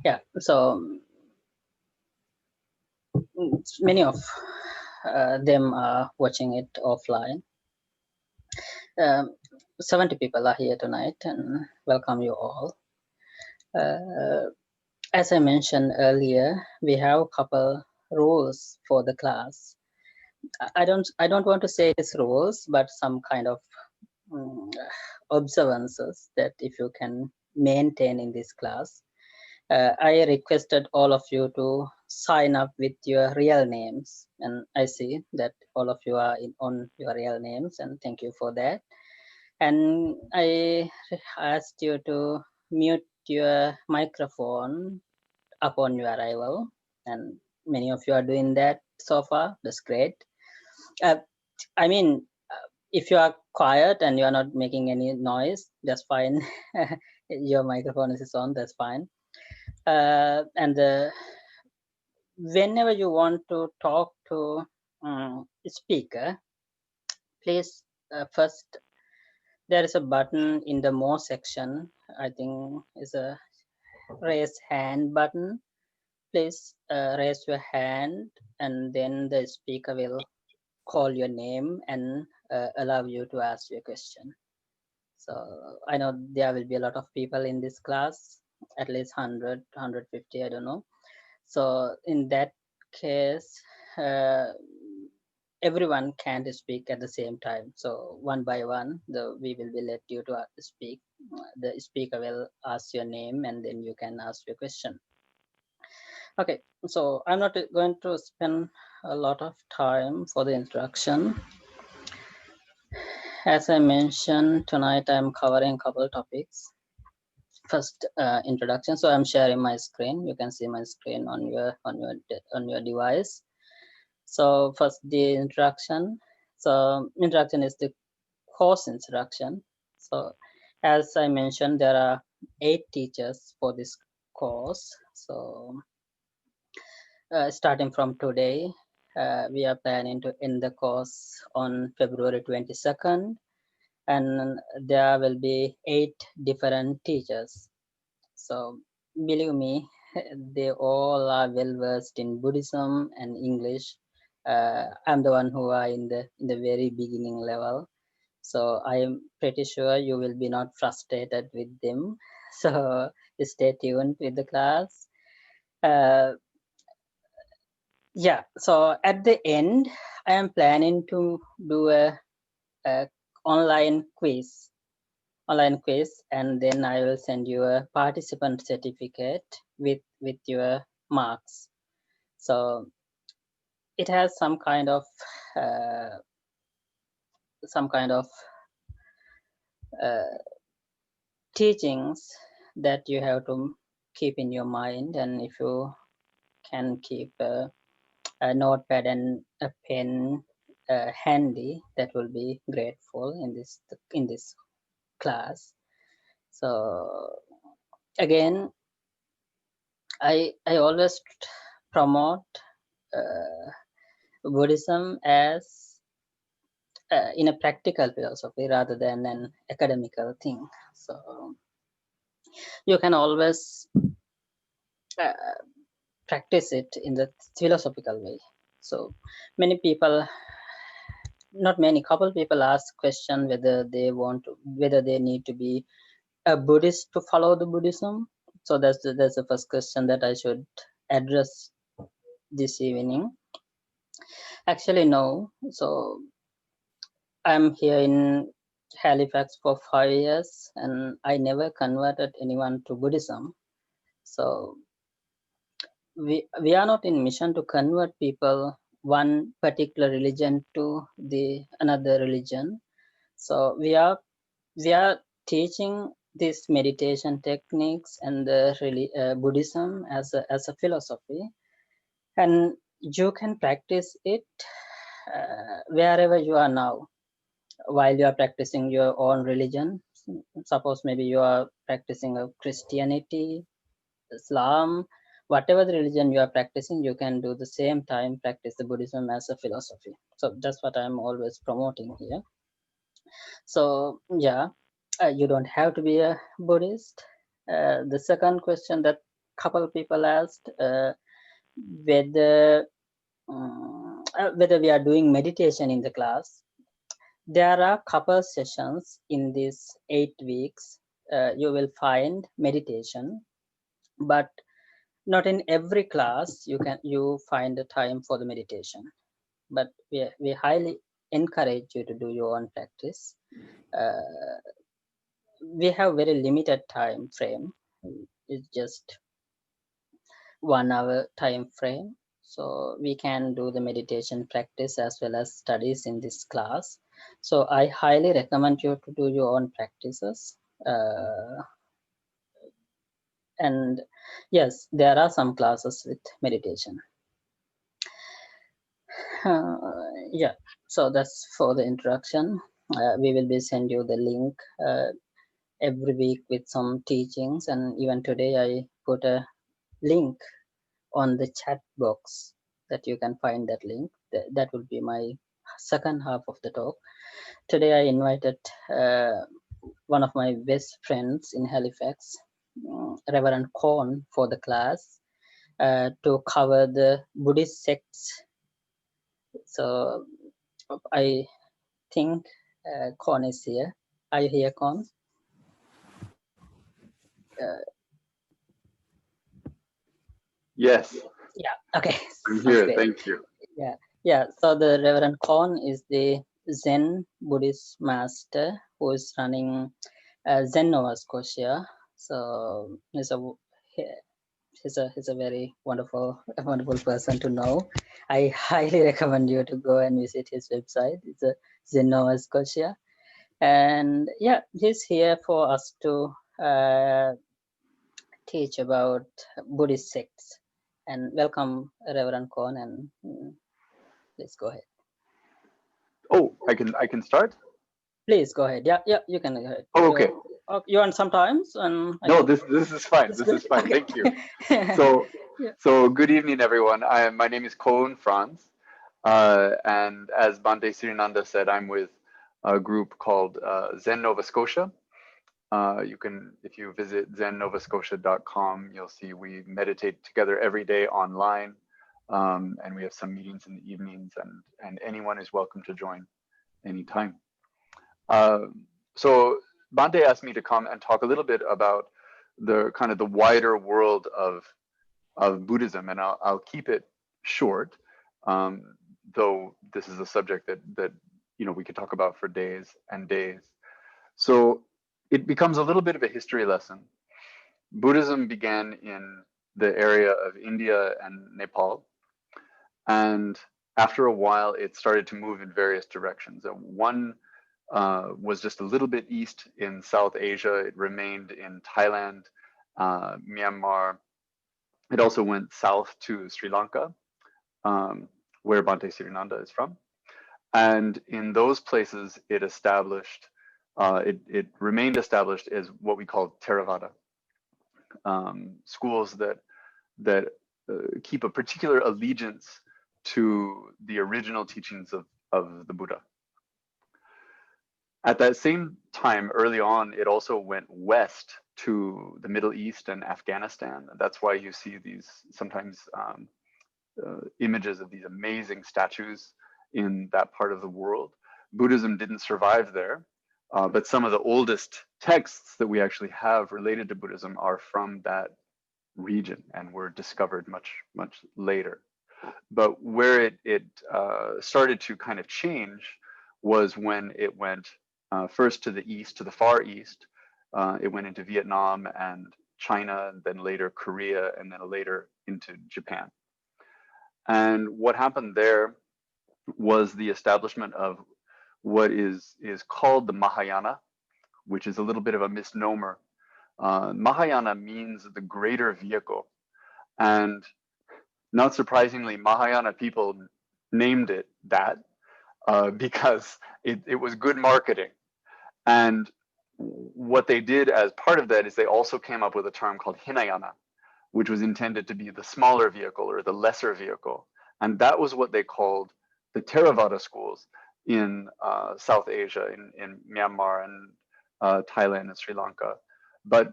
Yeah, so many of them are watching it offline. Um, 70 people are here tonight, and welcome you all. Uh, as I mentioned earlier, we have a couple rules for the class. I don't want to say it's rules, but some kind of mm, observances that if you can maintain in this class. I requested all of you to sign up with your real names, and I see that all of you are on your real names, and thank you for that. And I asked you to mute your microphone upon your arrival, and many of you are doing that so far. That's great. Uh, I mean, if you are quiet and you are not making any noise, that's fine. Your microphone is on, that's fine. And whenever you want to talk to speaker, please first there is a button in the more section. I think is a raise hand button. Please raise your hand, and then the speaker will call your name and allow you to ask your question. So I know there will be a lot of people in this class, at least 100, 150, I don't know. So in that case, everyone can't speak at the same time. So one by one, we will be let you to speak. The speaker will ask your name, and then you can ask your question. Okay, so I'm not going to spend a lot of time for the introduction. As I mentioned, tonight I'm covering a couple of topics. First, introduction. So I'm sharing my screen. You can see my screen on your device. So first, the introduction. So introduction is the course introduction. So as I mentioned, there are 8 teachers for this course. So starting from today, we are planning to end the course on February 22nd, and there will be 8 different teachers. So believe me, they all are well versed in Buddhism and English. I'm the one who are in the very beginning level, so I am pretty sure you will be not frustrated with them. So stay tuned with the class. Uh, yeah. So at the end, I am planning to do a online quiz and then I will send you a participant certificate with your marks. So it has some kind of uh, uh, teachings that you have to keep in your mind, and if you can keep a notepad and a pen handy, that will be grateful in this class. So again, I always promote uh, Buddhism as in a practical philosophy rather than an academical thing. So you can always uh, practice it in the philosophical way. So many people, not many, couple people ask question whether they need to be a Buddhist to follow the Buddhism. So that's the first question that I should address this evening. Actually, no. So I'm here in Halifax for 5 years, and I never converted anyone to Buddhism. So we are not in mission to convert people one particular religion to the another religion. So we are teaching these meditation techniques and the Buddhism as a philosophy, and you can practice it wherever you are now while you are practicing your own religion. Suppose maybe you are practicing a Christianity, Islam, whatever the religion you are practicing, you can do the same time practice the Buddhism as a philosophy. So that's what I'm always promoting here. So yeah, you don't have to be a Buddhist. The second question that couple of people asked whether we are doing meditation in the class. There are couple sessions in these 8 weeks. You will find meditation, but not in every class you find the time for the meditation. But we highly encourage you to do your own practice. We have very limited time frame. It's just 1 hour time frame, so we can do the meditation practice as well as studies in this class. So I highly recommend you to do your own practices. And yes, there are some classes with meditation. Yeah, so that's for the introduction. We will be send you the link every week with some teachings, and even today I put a link on the chat box that you can find that link. That will be my second half of the talk. Today I invited one of my best friends in Halifax, Reverend Korn, for the class to cover the Buddhist sects. So I think Korn is here. Are you here, Korn? Yes. Yeah. Okay. I'm here. Thank you. Yeah. So the Reverend Korn is the Zen Buddhist master who is running Zen Nova Scotia. So he's a very wonderful person to know. I highly recommend you to go and visit his website. It's a Zen Nova Scotia, and yeah, he's here for us to teach about Buddhist sects. And welcome, Reverend Korn, and please go ahead. Oh, I can start? Please go ahead. Yeah, you can go ahead. Oh, okay. You want sometimes, and no, this is fine. This is fine. Okay. Thank you. So good evening, everyone. My name is Koen Franz, and as Bhante Sirinanda said, I'm with a group called Zen Nova Scotia. You can, if you visit zennovascotia.com, you'll see we meditate together every day online, and we have some meetings in the evenings, and anyone is welcome to join anytime. So Bhante asked me to come and talk a little bit about the kind of the wider world of Buddhism, and I'll keep it short, though this is a subject that we could talk about for days and days. So it becomes a little bit of a history lesson. Buddhism began in the area of India and Nepal, and after a while it started to move in various directions. One was just a little bit east in South Asia. It remained in Thailand, Myanmar. It also went south to Sri Lanka, where Bhante Sirinanda is from. And in those places, it established, it remained established as what we call Theravada, schools that keep a particular allegiance to the original teachings of the Buddha. At that same time, early on, it also went west to the Middle East and Afghanistan. That's why you see these sometimes images of these amazing statues in that part of the world. Buddhism didn't survive there, but some of the oldest texts that we actually have related to Buddhism are from that region and were discovered much, much later. But where it started to kind of change was when it went first to the east, to the far east. It went into Vietnam and China, and then later Korea, and then later into Japan. And what happened there was the establishment of what is called the Mahayana, which is a little bit of a misnomer. Mahayana means the greater vehicle. And not surprisingly, Mahayana people named it that because it was good marketing. And what they did as part of that is they also came up with a term called Hinayana, which was intended to be the smaller vehicle or the lesser vehicle. And that was what they called the Theravada schools in South Asia, in Myanmar and Thailand and Sri Lanka. But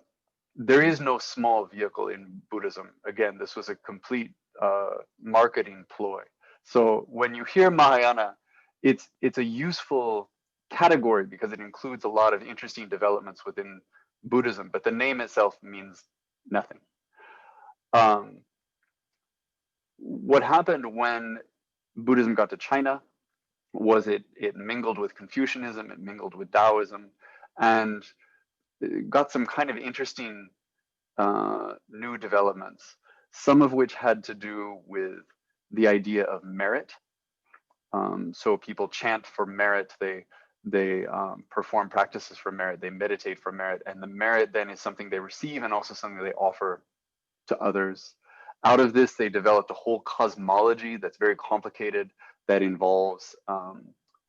there is no small vehicle in Buddhism. Again, this was a complete marketing ploy. So when you hear Mahayana, it's a useful category because it includes a lot of interesting developments within Buddhism, but the name itself means nothing. Um, what happened when Buddhism got to China was it mingled with Confucianism, it mingled with Taoism, and it got some kind of interesting new developments, some of which had to do with the idea of merit. So people chant for merit, they perform practices for merit, they meditate for merit, and the merit then is something they receive and also something they offer to others. Out of this, they developed a whole cosmology that's very complicated that involves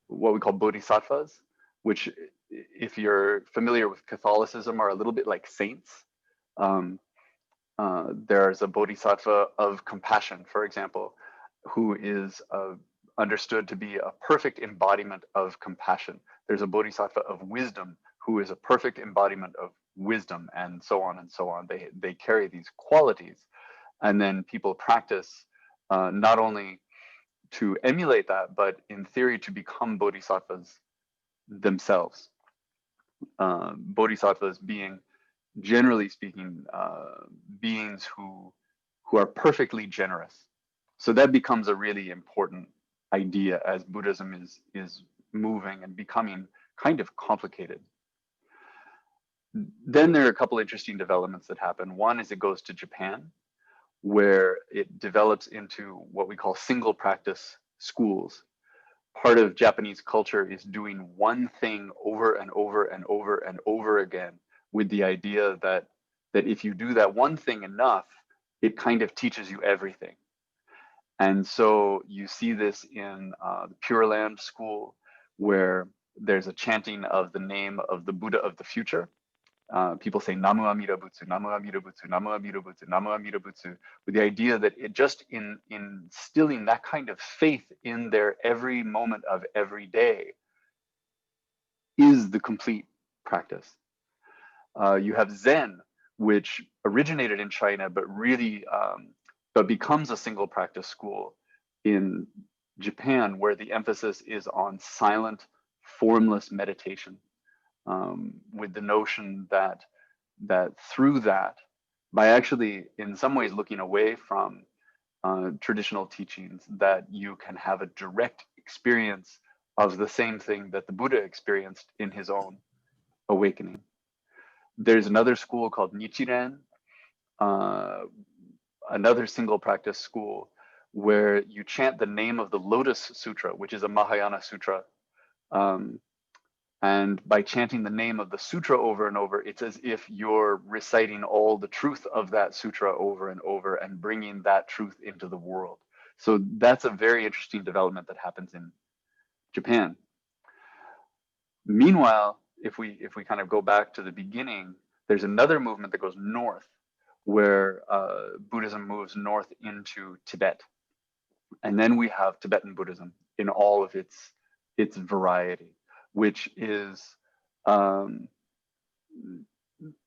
what we call bodhisattvas, which, if you're familiar with Catholicism, are a little bit like saints. Um, there's a bodhisattva of compassion, for example, who is understood to be a perfect embodiment of compassion. There's a bodhisattva of wisdom who is a perfect embodiment of wisdom, and so on and so on. They carry these qualities, and then people practice not only to emulate that, but in theory to become bodhisattvas themselves. Bodhisattvas being, generally speaking, beings who are perfectly generous. So that becomes a really important idea as Buddhism is moving and becoming kind of complicated. Then there are a couple interesting developments that happen. One is it goes to Japan, where it develops into what we call single practice schools. Part of Japanese culture is doing one thing over and over and over and over again, with the idea that if you do that one thing enough, it kind of teaches you everything. And so you see this in the Pure Land school, where there's a chanting of the name of the Buddha of the future. People say Namu Amida Butsu, Namu Amida Butsu, Namu Amida Butsu, Namu Amida Butsu, with the idea that it just in instilling that kind of faith in their every moment of every day is the complete practice. You have Zen, which originated in China, but really but becomes a single practice school in Japan, where the emphasis is on silent, formless meditation, with the notion that through that, by actually in some ways looking away from traditional teachings, that you can have a direct experience of the same thing that the Buddha experienced in his own awakening. There's another school called Nichiren, uh, another single practice school, where you chant the name of the Lotus Sutra, which is a Mahayana sutra. And by chanting the name of the sutra over and over, it's as if you're reciting all the truth of that sutra over and over and bringing that truth into the world. So that's a very interesting development that happens in Japan. Meanwhile, if we kind of go back to the beginning, there's another movement that goes north, where Buddhism moves north into Tibet. And then we have Tibetan Buddhism in all of its variety, which is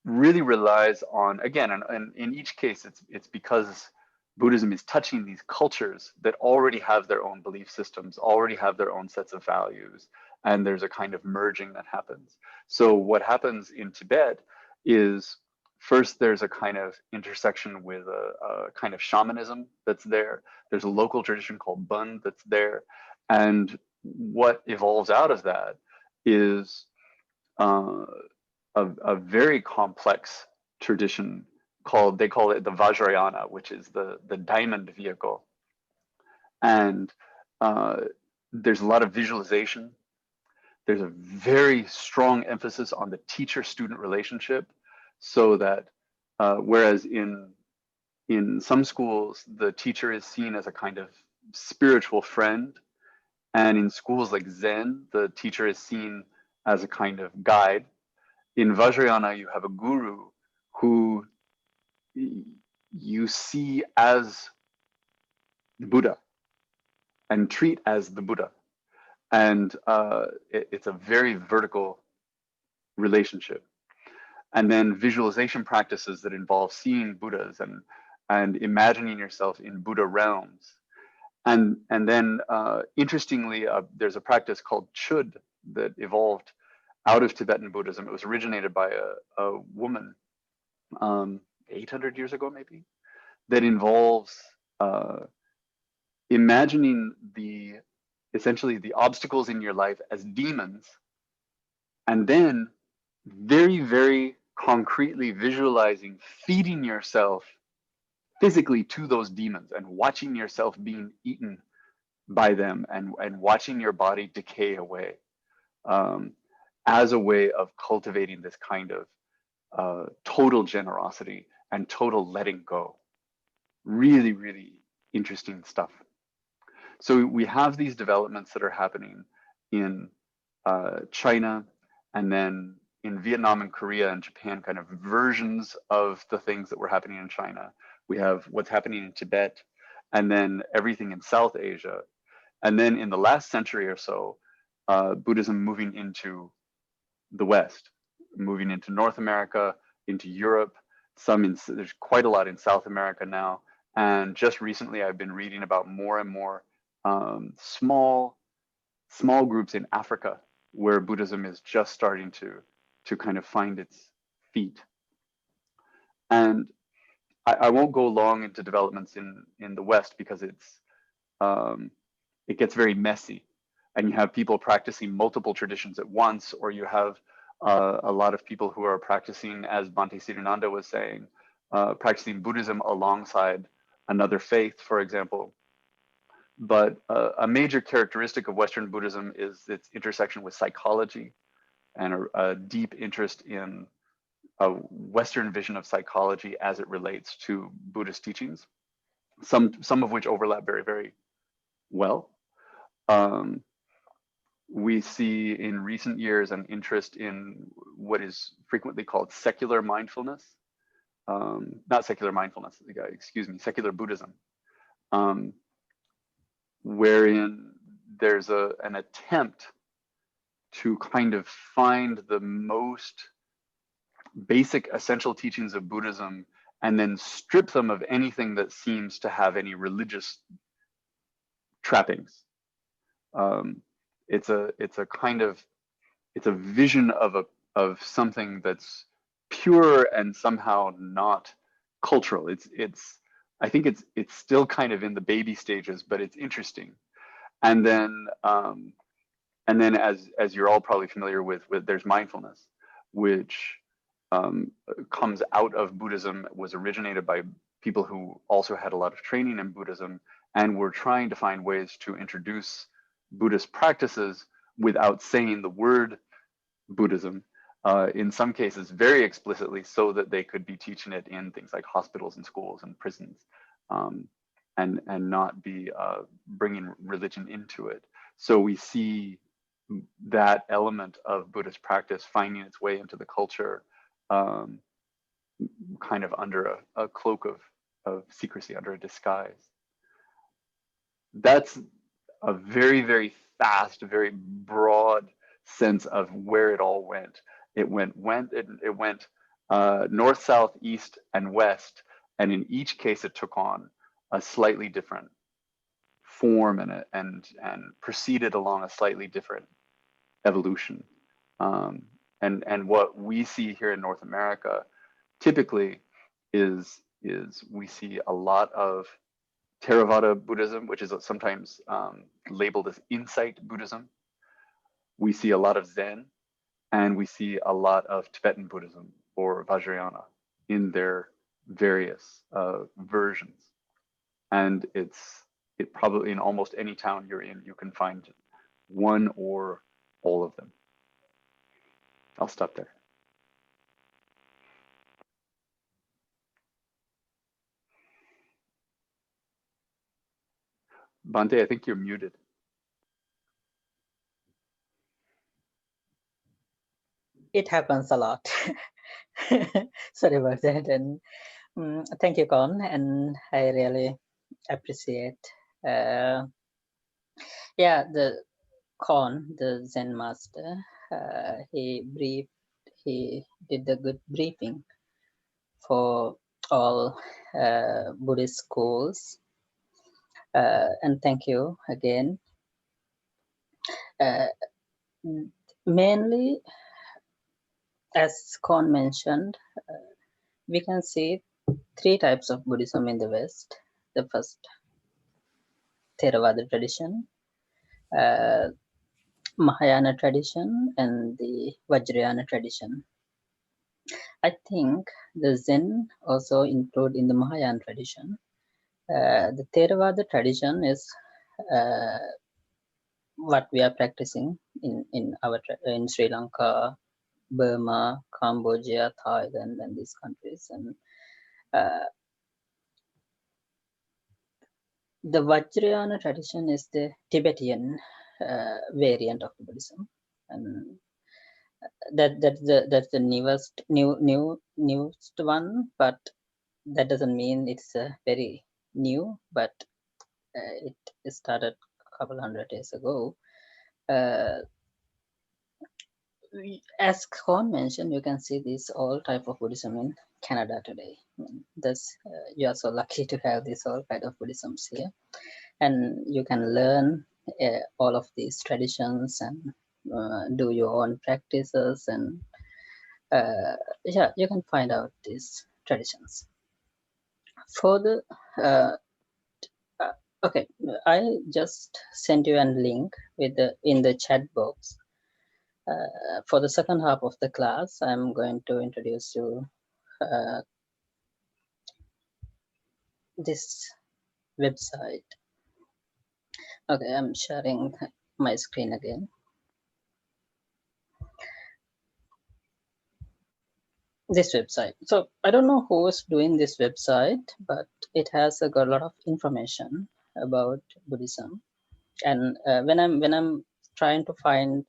really relies on, again, and in each case, it's because Buddhism is touching these cultures that already have their own belief systems, already have their own sets of values, and there's a kind of merging that happens. So what happens in Tibet is, first, there's a kind of intersection with a kind of shamanism that's there. There's a local tradition called Bun that's there. And what evolves out of that is a very complex tradition called, they call it the Vajrayana, which is the diamond vehicle. And there's a lot of visualization. There's a very strong emphasis on the teacher-student relationship, so that whereas in some schools, the teacher is seen as a kind of spiritual friend, and in schools like Zen, the teacher is seen as a kind of guide. In Vajrayana, you have a guru who you see as the Buddha and treat as the Buddha. And it's a very vertical relationship. and then visualization practices that involve seeing Buddhas and imagining yourself in Buddha realms. And then interestingly, there's a practice called Chud that evolved out of Tibetan Buddhism. It was originated by a woman 800 years ago, maybe, that involves imagining essentially the obstacles in your life as demons, and then very, very concretely visualizing feeding yourself physically to those demons and watching yourself being eaten by them, and watching your body decay away, as a way of cultivating this kind of total generosity and total letting go. Really, really interesting stuff. So we have these developments that are happening in China, and then in Vietnam and Korea and Japan, kind of versions of the things that were happening in China. We have what's happening in Tibet, and then everything in South Asia. And then in the last century or so, Buddhism moving into the West, moving into North America, into Europe, there's quite a lot in South America now. And just recently, I've been reading about more and more small groups in Africa where Buddhism is just starting to kind of find its feet. And I won't go long into developments in the West because it gets very messy, and you have people practicing multiple traditions at once, or you have a lot of people who are practicing, as Bhante Siddhananda was saying, practicing Buddhism alongside another faith, for example. But a major characteristic of Western Buddhism is its intersection with psychology, and a deep interest in a Western vision of psychology as it relates to Buddhist teachings, some of which overlap very, very well. We see in recent years an interest in what is frequently called secular mindfulness, not secular mindfulness, excuse me, secular Buddhism, wherein there's an attempt to kind of find the most basic essential teachings of Buddhism and then strip them of anything that seems to have any religious trappings. It's a vision of something that's pure and somehow not cultural. I think it's still kind of in the baby stages, but it's interesting. And then as you're all probably familiar with there's mindfulness, which comes out of Buddhism, was originated by people who also had a lot of training in Buddhism, and were trying to find ways to introduce Buddhist practices without saying the word Buddhism, in some cases very explicitly, so that they could be teaching it in things like hospitals and schools and prisons, and not be bringing religion into it. So we see that element of Buddhist practice finding its way into the culture, kind of under a cloak of secrecy, under a disguise. That's a very, very fast, very broad sense of where it all went. It went north, south, east, and west, and in each case it took on a slightly different form and proceeded along a slightly different evolution. And what we see here in North America typically is we see a lot of Theravada Buddhism, which is sometimes labeled as insight Buddhism. We see a lot of Zen, and we see a lot of Tibetan Buddhism, or Vajrayana, in their various versions. And it probably, in almost any town you're in, you can find one or all of them. I'll stop there. Bhante, I think you're muted. It happens a lot. Sorry about that. And thank you, Con. And I really appreciate. Yeah, the Con, the Zen master, he briefed he did a good briefing for all Buddhist schools. And thank you again. Mainly, as Kon mentioned, we can see three types of Buddhism in the West. The first, Theravada tradition, Mahayana tradition, and the Vajrayana tradition. I think the Zen also include in the Mahayana tradition. The Theravada tradition is what we are practicing in Sri Lanka, Burma, Cambodia, Thailand, and these countries. And the Vajrayana tradition is the Tibetan variant of Buddhism, and that's the newest one. But that doesn't mean it's very new. But it started a couple hundred years ago. As Kon mentioned, you can see this all type of Buddhism in Canada today. Thus, you are so lucky to have this all kind of Buddhisms here, and you can learn all of these traditions and do your own practices, and yeah, you can find out these traditions. For the okay, I just sent you a link with in the chat box. For the second half of the class, I'm going to introduce you this website. Okay, I'm sharing my screen again. This website. So I don't know who's doing this website, but it has got a lot of information about Buddhism. And when I'm trying to find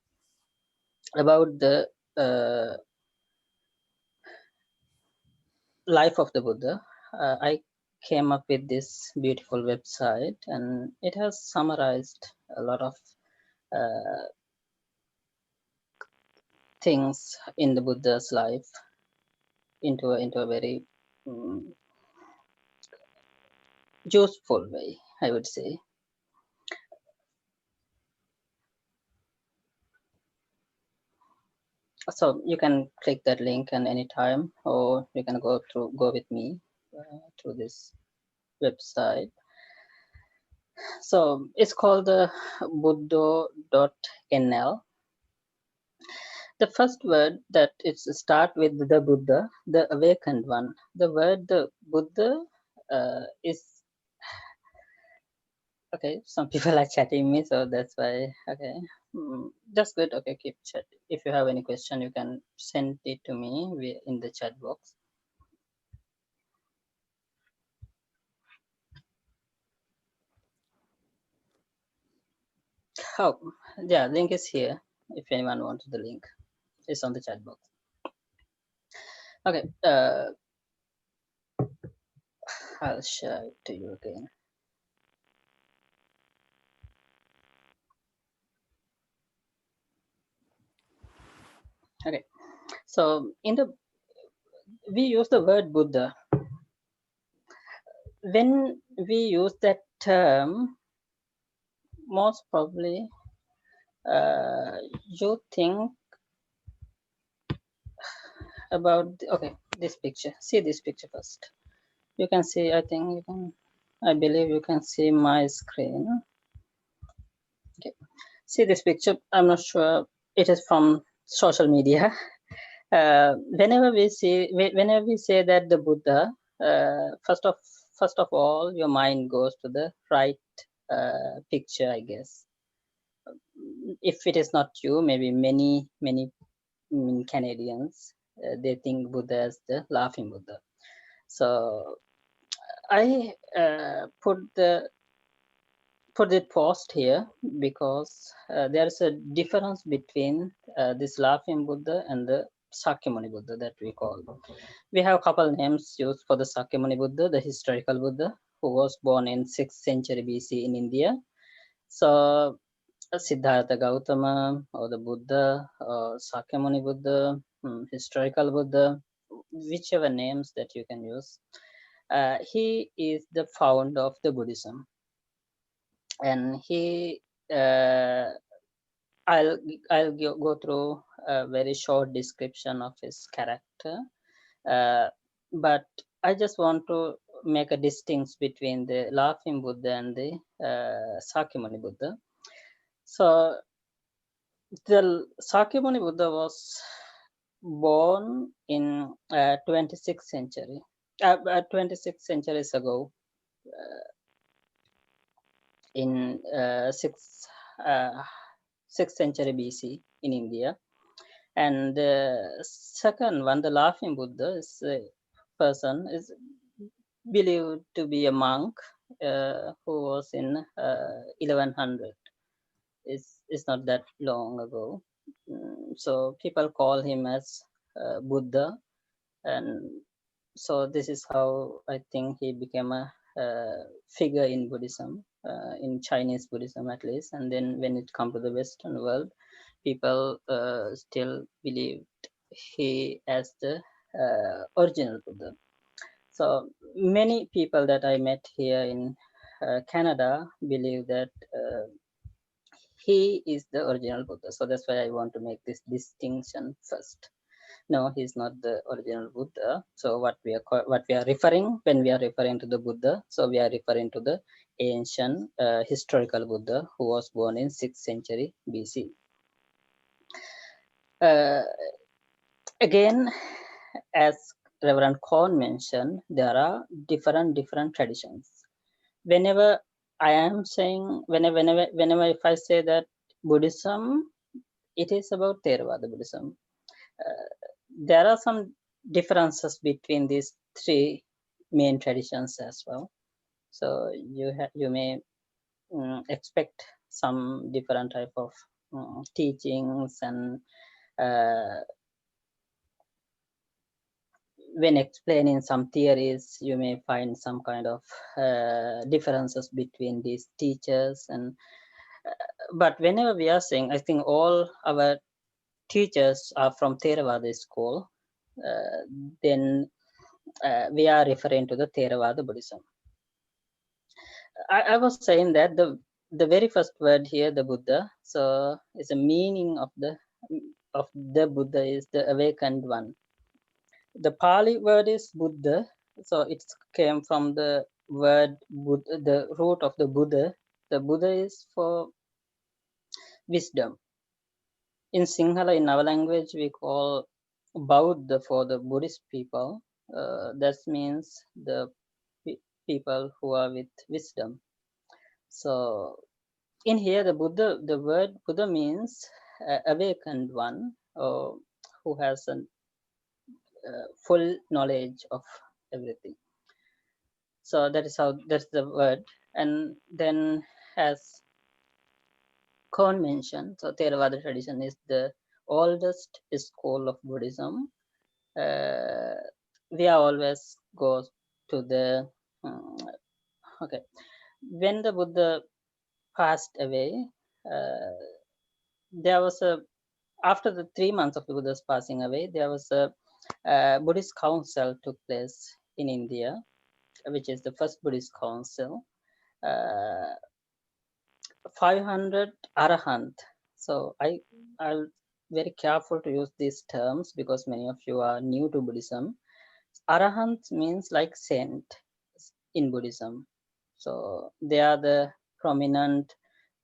about the life of the Buddha, I came up with this beautiful website, and it has summarized a lot of things in the Buddha's life into a very useful way, I would say. So you can click that link and anytime, or you can go with me to this website. So it's called the buddho.nl. The first word that it's start with the Buddha, the awakened one. The word the Buddha is okay. Some people are chatting me, so that's why. Okay, that's good. Okay, keep chat. If you have any question, you can send it to me in the chat box. Oh, yeah, link is here. If anyone wants the link, it's on the chat box. Okay, I'll share it to you again. Okay, so we use the word Buddha. When we use that term, most probably you think about okay, this picture. See this picture first. You can see. I believe you can see my screen. Okay, see this picture. I'm not sure. It is from social media. Whenever we say that the Buddha, first of all, your mind goes to the right picture, I guess. If it is not you, maybe many Canadians, they think Buddha as the laughing Buddha. So I put the post here because there is a difference between this laughing Buddha and the Sakyamuni Buddha that we call. We have a couple names used for the Sakyamuni Buddha, the historical Buddha, who was born in 6th century BC in India. So Siddhartha Gautama, or the Buddha, or Sakyamuni Buddha, historical Buddha, whichever names that you can use. He is the founder of the Buddhism, and he I'll go through a very short description of his character, but I just want to make a distinction between the Laughing Buddha and the Sakyamuni Buddha. So the Sakyamuni Buddha was born in 26th century, 26 centuries ago, in 6th century BC in India. And the second one, the Laughing Buddha, is a person is believed to be a monk who was in 1100. It's not that long ago. So people call him as Buddha, and so this is how I think he became a figure in Buddhism, in Chinese Buddhism at least. And then when it comes to the Western world, people still believe he as the original Buddha. So many people that I met here in Canada believe that he is the original Buddha. So that's why I want to make this distinction first. No, he's not the original Buddha. So what we are referring when we are referring to the Buddha, so we are referring to the ancient historical Buddha who was born in 6th century BC. Again, as Reverend Korn mentioned, there are different traditions. Whenever I am saying, whenever if I say that Buddhism, it is about Theravada Buddhism. There are some differences between these three main traditions as well. So you may expect some different type of teachings, and when explaining some theories, you may find some kind of differences between these teachers. And but whenever we are saying, I think all our teachers are from Theravada school, then we are referring to the Theravada Buddhism. I was saying that the very first word here, the Buddha, so is a meaning of the Buddha is the awakened one. The Pali word is Buddha, so it came from the word Buddha, the root of the Buddha. The Buddha is for wisdom. In Sinhala, in our language, we call Buddha for the Buddhist people. That means the people who are with wisdom. So in here, the Buddha, the word Buddha means awakened one, or who has a full knowledge of everything. So that's the word. And then, as Korn mentioned, so Theravada tradition is the oldest school of Buddhism. We are always go to the okay, when the Buddha passed away, there was a after the 3 months of the Buddha's passing away, there was a Buddhist council took place in India, which is the first Buddhist council. 500 arahant. So I'll very careful to use these terms because many of you are new to Buddhism. Arahant means like saint in Buddhism. So they are the prominent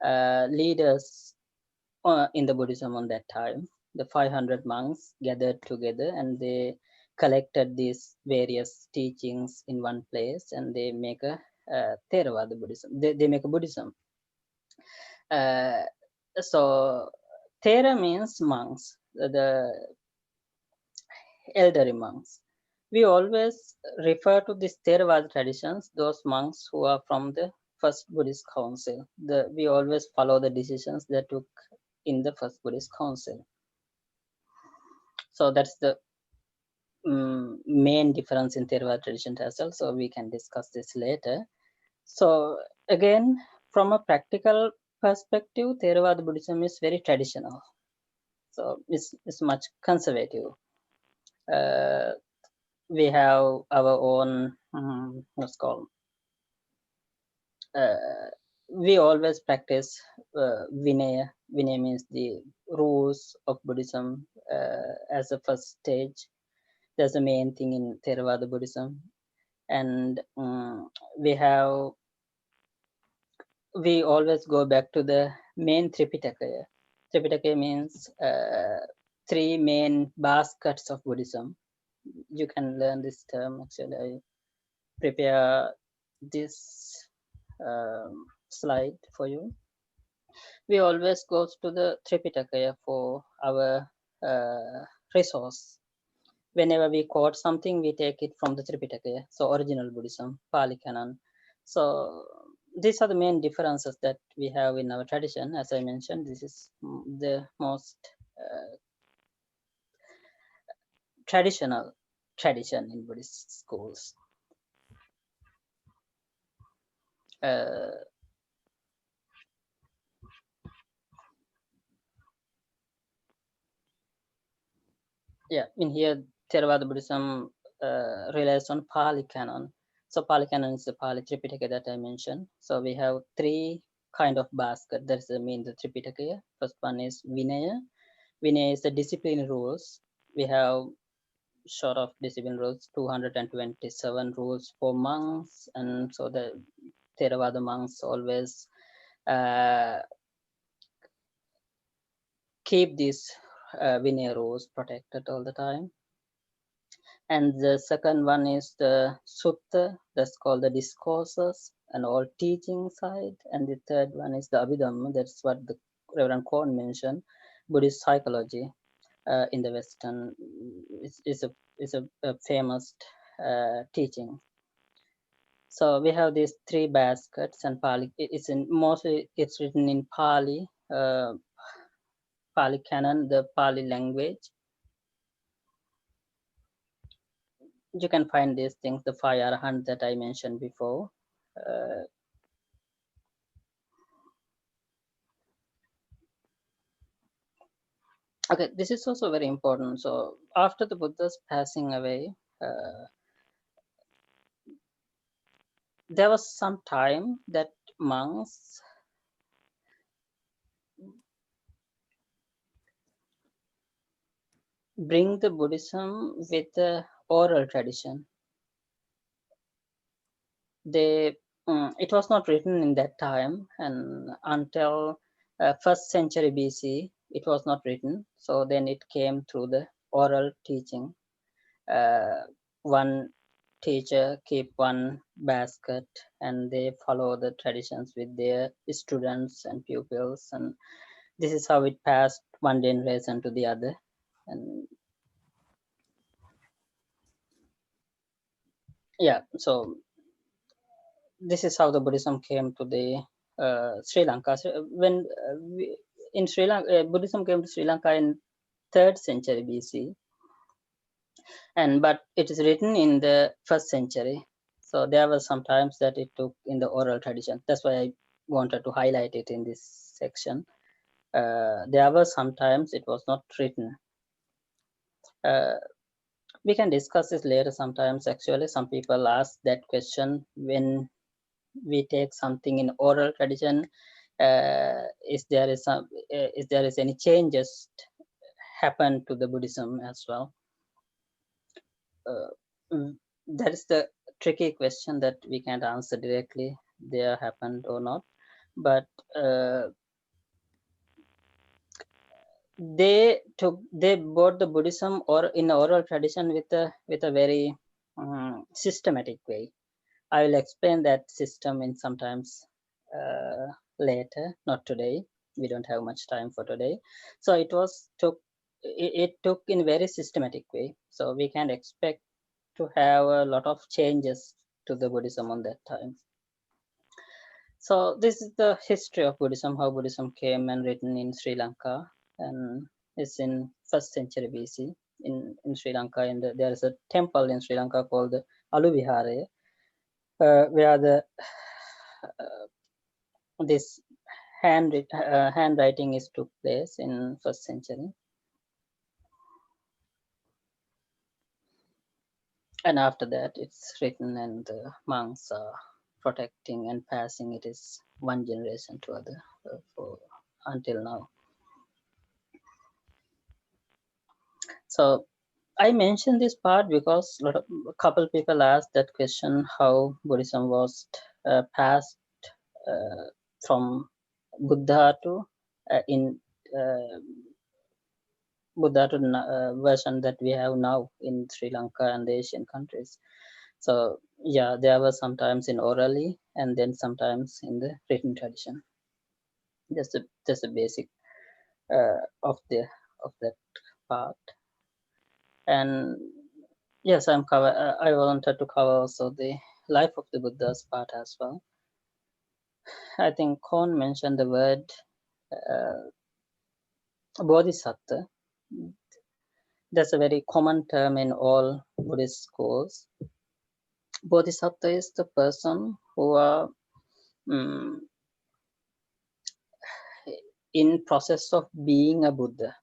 leaders in the Buddhism on that time. The 500 monks gathered together and they collected these various teachings in one place, and they make a Theravada Buddhism. They make a Buddhism. So Thera means monks, the elderly monks. We always refer to these Theravada traditions, those monks who are from the first Buddhist council. We always follow the decisions they took in the first Buddhist council. So that's the main difference in Theravada tradition as well. So we can discuss this later. So again, from a practical perspective, Theravada Buddhism is very traditional. So it's much conservative. We have our own what's called. We always practice Vinaya. Vinaya means the rules of Buddhism as a first stage. That's the main thing in Theravada Buddhism. And we always go back to the main Tripitaka. Tripitaka means three main baskets of Buddhism. You can learn this term. Actually, I prepare this slide for you. We always go to the Tripitaka for our resource. Whenever we quote something, we take it from the Tripitaka, so original Buddhism, Pali Canon. So these are the main differences that we have in our tradition. As I mentioned, this is the most traditional tradition in Buddhist schools. Yeah, in here, Theravada Buddhism relies on Pali Canon. So Pali Canon is the Pali Tripitaka that I mentioned. So we have three kind of basket. That's the main the Tripitaka. First one is Vinaya. Vinaya is the discipline rules. We have short of discipline rules, 227 rules for monks, and so the Theravada monks always keep these Vinaya rules protected all the time. And the second one is the sutta, that's called the discourses and all teaching side. And the third one is the Abhidhamma, that's what the Reverend Korn mentioned, Buddhist psychology in the Western is a famous teaching. So we have these three baskets, and Pali. It's in mostly it's written in Pali, Pali Canon, the Pali language. You can find these things, the 5 arahant that I mentioned before. Okay, this is also very important. So after the Buddha's passing away, there was some time that monks bring the Buddhism with the oral tradition. It was not written in that time, and until first century BC, it was not written. So then it came through the oral teaching. One teacher keep one basket, and they follow the traditions with their students and pupils, and this is how it passed one generation to the other. And yeah, so this is how the Buddhism came to the Sri Lanka. So when in Sri Lanka, Buddhism came to Sri Lanka in 3rd century BC, and but it is written in the 1st century. So there were some times that it took in the oral tradition. That's why I wanted to highlight it in this section. There were sometimes it was not written. We can discuss this later sometimes. Actually, some people ask that question when we take something in oral tradition. Is there is any changes happen to the Buddhism as well? That is the tricky question that we can't answer directly. There happened or not, but they brought the Buddhism or in oral tradition with a very systematic way. I will explain that system in sometimes later, not today. We don't have much time for today. So it took in very systematic way. So we can expect to have a lot of changes to the Buddhism on that time. So this is the history of Buddhism, how Buddhism came and written in Sri Lanka, and it's in 1st century BC in Sri Lanka. And there is a temple in Sri Lanka called the Aluvihare, where the this handwriting is took place in 1st century. And after that, it's written, and the monks are protecting and passing it is one generation to other for until now. So I mentioned this part because a couple people asked that question: how Buddhism was passed uh, from Buddha to in uh, Buddha to version that we have now in Sri Lanka and the Asian countries. So yeah, there were sometimes in orally and then sometimes in the written tradition. Just a basic of that part. And yes, I wanted to cover also the life of the Buddha's part as well. I think Kon mentioned the word uh, bodhisattva. That's a very common term in all Buddhist schools. Bodhisattva is the person who are mm, in process of being a Buddha.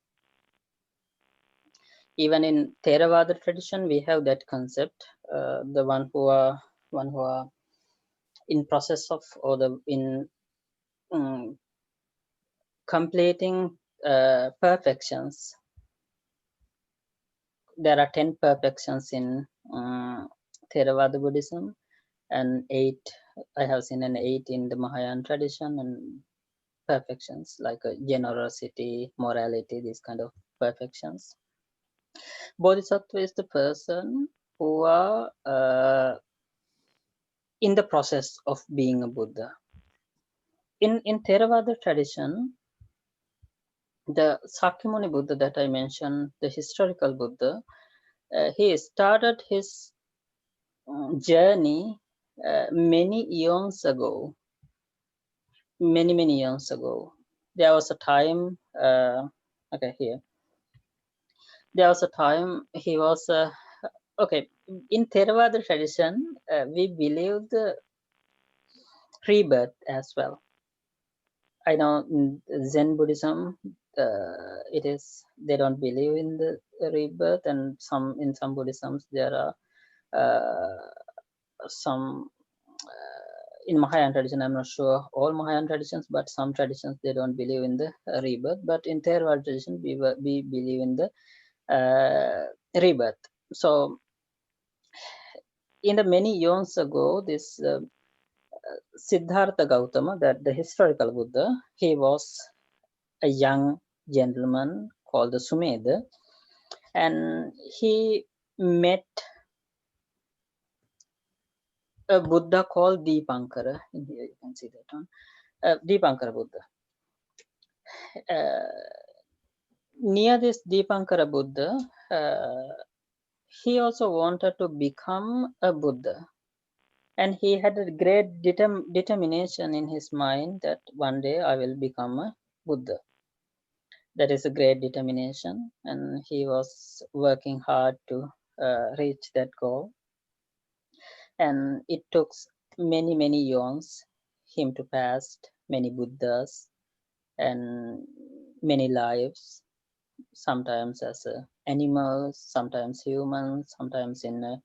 Even in Theravada tradition, we have that concept. The one who are in process of, or the in um, completing perfections. There are 10 perfections in Theravada Buddhism, and 8. I have seen an 8 in the Mahayana tradition, and perfections like generosity, morality, these kind of perfections. Bodhisattva is the person who are in the process of being a Buddha. In Theravada tradition, the Sakyamuni Buddha that I mentioned, the historical Buddha, he started his journey many eons ago. Many eons ago, there was a time. Okay, here there was a time he was okay. In Theravada tradition, we believe the rebirth as well. I know in Zen Buddhism, it is they don't believe in the rebirth, and some Buddhisms there are some in Mahayana tradition. I'm not sure all Mahayana traditions, but some traditions they don't believe in the rebirth. But in Theravada tradition, we believe in the rebirth. So in the many eons ago, this Siddhartha Gautama, that the historical Buddha, he was a young gentleman called the Sumedha, and he met a Buddha called Deepankara. In here you can see that one. Deepankara Buddha. Near this Deepankara Buddha, he also wanted to become a Buddha. And he had a great determination in his mind that one day I will become a Buddha. That is a great determination, and he was working hard to reach that goal. And it took many eons him to pass many Buddhas and many lives, sometimes as animals, sometimes humans, sometimes in a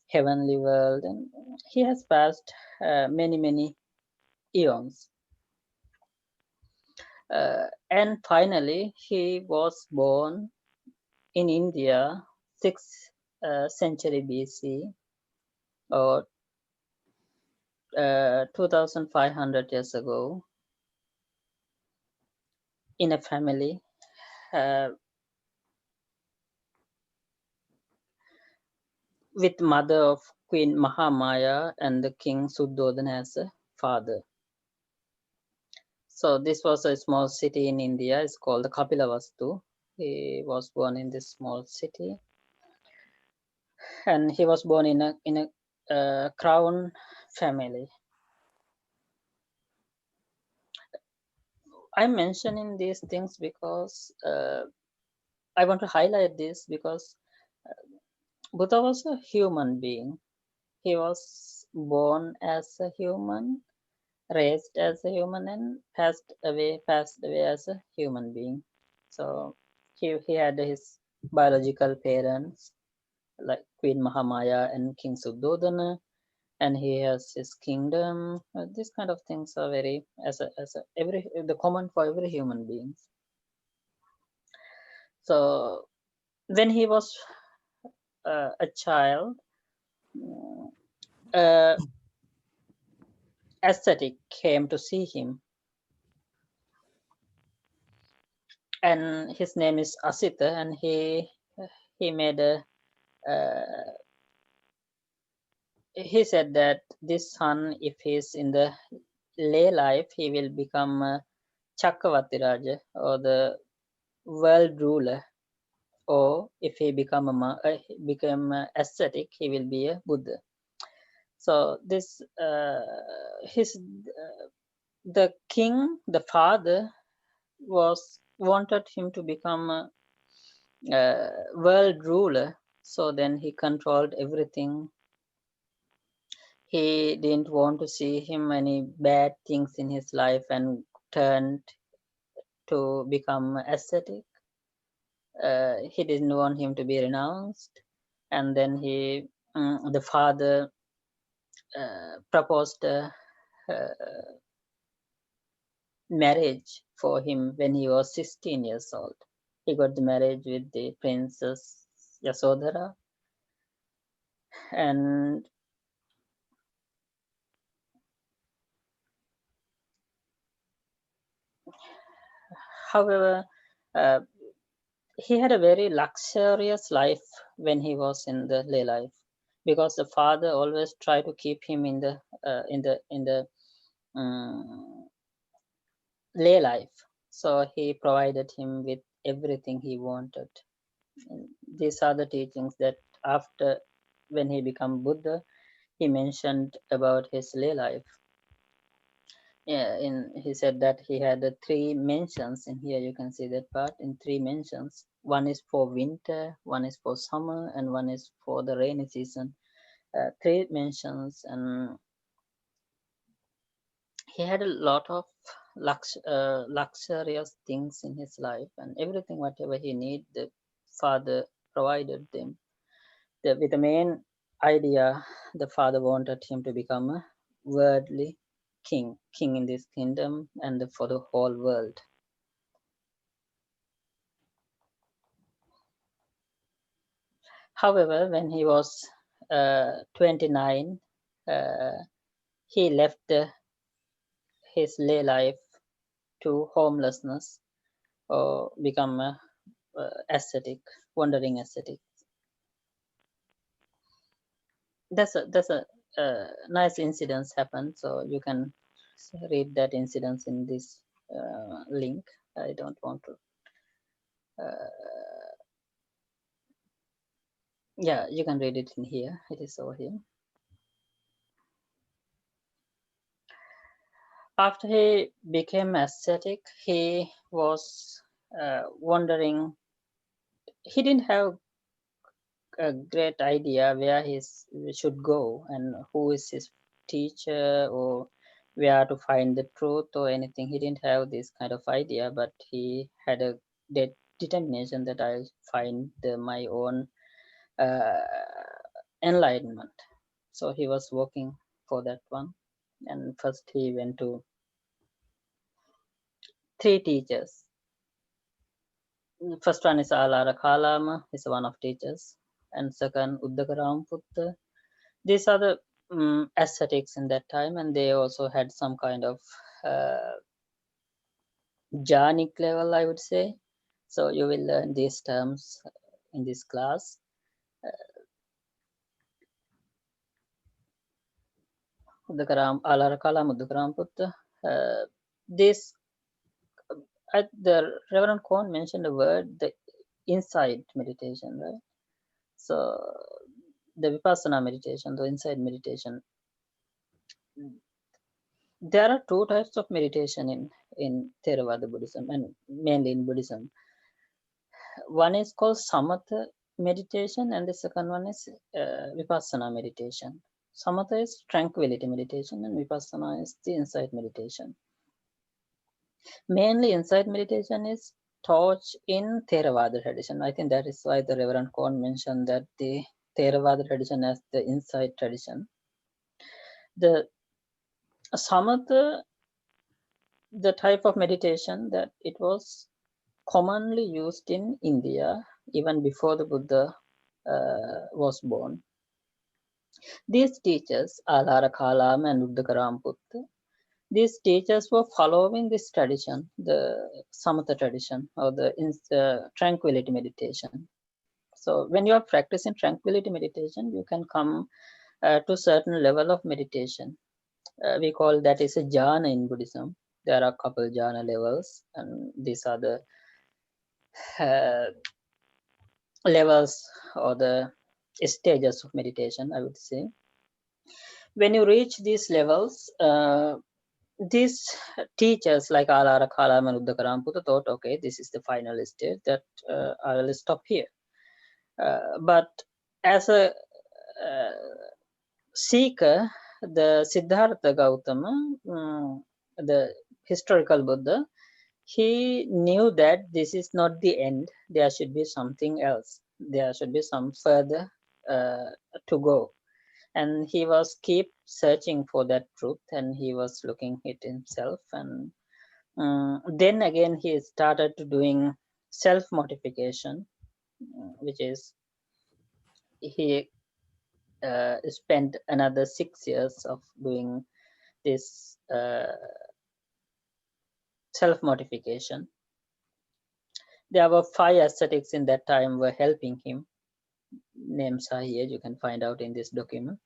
heavenly world, and he has passed many eons. And finally, he was born in India, 6th century BC, or 2500 years ago, in a family uh, with mother of Queen Mahamaya and the King Suddhodana as a father. So this was a small city in India. It's called the Kapilavastu. He was born in this small city, and he was born in a crown family. I'm mentioning these things because I want to highlight this because Buddha was a human being. He was born as a human, raised as a human, and passed away as a human being. So he had his biological parents, like Queen Mahamaya and King Suddhodana, and he has his kingdom. These kind of things are very every the common for every human being. So when he was a child, uh, ascetic came to see him, and his name is Asita, and he made a he said that this son, if he's in the lay life, he will become Chakravarti Raja, or the world ruler, or if he become ascetic, he will be a Buddha. So this his the king, the father, was wanted him to become a world ruler. So then he controlled everything. He didn't want to see him any bad things in his life, and turned to become ascetic. He didn't want him to be renounced, and then the father proposed a marriage for him when he was 16 years old. He got the marriage with the princess Yasodhara, and however, uh, he had a very luxurious life when he was in the lay life, because the father always tried to keep him in the um, lay life. So he provided him with everything he wanted. And these are the teachings that after, when he became Buddha, he mentioned about his lay life. Yeah, he said that he had three mentions in here. You can see that part in three mentions. One is for winter, one is for summer, and one is for the rainy season. Three mentions, and he had a lot of luxurious things in his life, and everything whatever he need, the father provided them. With the main idea, the father wanted him to become a worldly king in this kingdom and for the whole world. However, when he was 29, uh, he left his lay life to homelessness, or become a ascetic, wandering ascetic. That's a nice incidents happened. So you can read that incidents in this link. I don't want to. Yeah, you can read it in here. It is over here. After he became ascetic, he was wondering. He didn't have a great idea where he should go and who is his teacher, or where to find the truth or anything. He didn't have this kind of idea, but he had a determination that I'll find my own uh, enlightenment. So he was working for that one. And first he went to three teachers. First one is Alara Kalama, he's one of teachers. And second, Uddakaramputta. These are the ascetics in that time, and they also had some kind of jhanic level, I would say. So you will learn these terms in this class. Alara Kalama, Uddakaramputta. This the Reverend Cohn mentioned the word the inside meditation, right? So the Vipassana meditation, the inside meditation. There are two types of meditation in Theravada Buddhism, and mainly in Buddhism. One is called Samatha meditation, and the second one is Vipassana meditation. Samatha is tranquility meditation, and Vipassana is the insight meditation. Mainly insight meditation is taught in Theravada tradition. I think that is why the Reverend Cohn mentioned that the Theravada tradition as the insight tradition. The samatha, the type of meditation that it was commonly used in India even before the Buddha was born. These teachers, Alara Kalam and Uddakaramputra, these teachers were following this tradition, the Samatha tradition, or the tranquility meditation. So when you are practicing tranquility meditation, you can come to certain level of meditation. We call that is a jhana in Buddhism. There are a couple jhana levels, and these are the uh, levels or the stages of meditation, I would say. When you reach these levels, these teachers like Alara Kalam and Uddakaramputra thought, okay, this is the final stage, that I will stop here. But as a seeker, the Siddhartha Gautama, the historical Buddha, he knew that this is not the end. There should be something else. There should be some further to go. And he was keep searching for that truth, and he was looking it himself. And then again, he started doing self-mortification, which is he spent another 6 years of doing this self-mortification. There were 5 ascetics in that time were helping him. Names are here, you can find out in this document.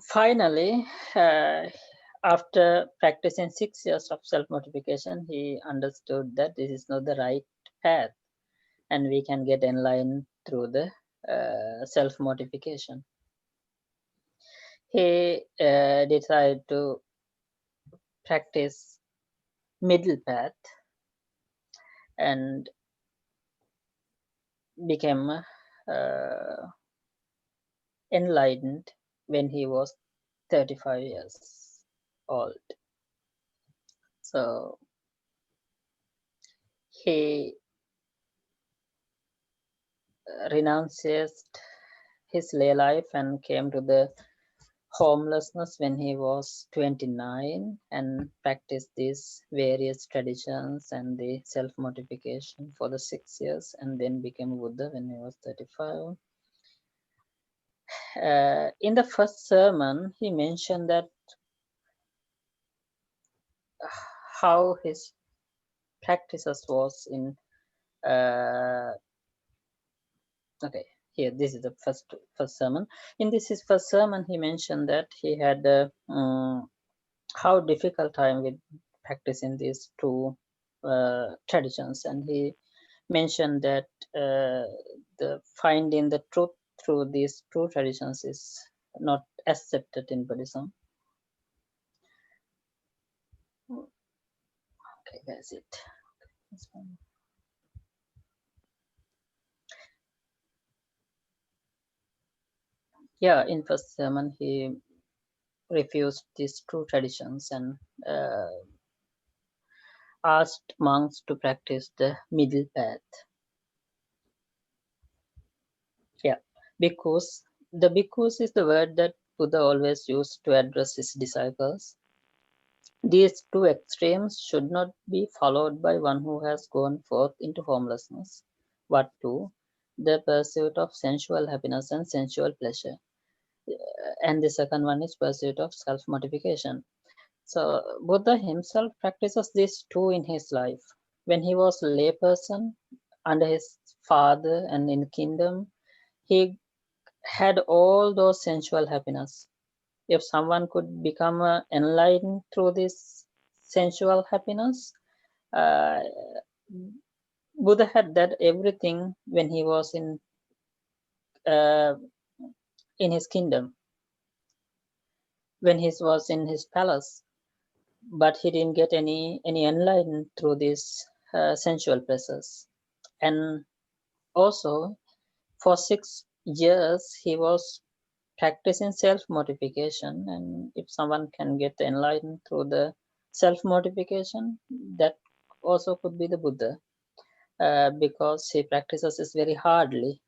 Finally, after practicing 6 years of self-mortification, he understood that this is not the right path, and we can get enlightened through the self-mortification. He decided to practice middle path and became enlightened when he was 35 years old. So he renounced his lay life and came to the homelessness when he was 29 and practiced these various traditions and the self-mortification for the 6 years, and then became Buddha when he was 35. In the first sermon, he mentioned that how his practices was in okay, here this is the first sermon. In this his first sermon, he mentioned that he had how difficult time with practicing these two traditions, and he mentioned that the finding the truth through these two traditions is not accepted in Buddhism. Okay, that's it. Yeah, in first sermon he refused these two traditions and asked monks to practice the middle path. Yeah, because the bhikkhus is the word that Buddha always used to address his disciples. These two extremes should not be followed by one who has gone forth into homelessness, but to the pursuit of sensual happiness and sensual pleasure. And the second one is pursuit of self-mortification. So Buddha himself practices these two in his life. When he was a layperson under his father and in the kingdom, he had all those sensual happiness. If someone could become enlightened through this sensual happiness, uh, Buddha had that everything when he was uh, in his kingdom, when he was in his palace, but he didn't get any enlightenment through these sensual pleasures. And also, for 6 years, he was practicing self-mortification, and if someone can get enlightened through the self-mortification, that also could be the Buddha. because he practices this very hardly,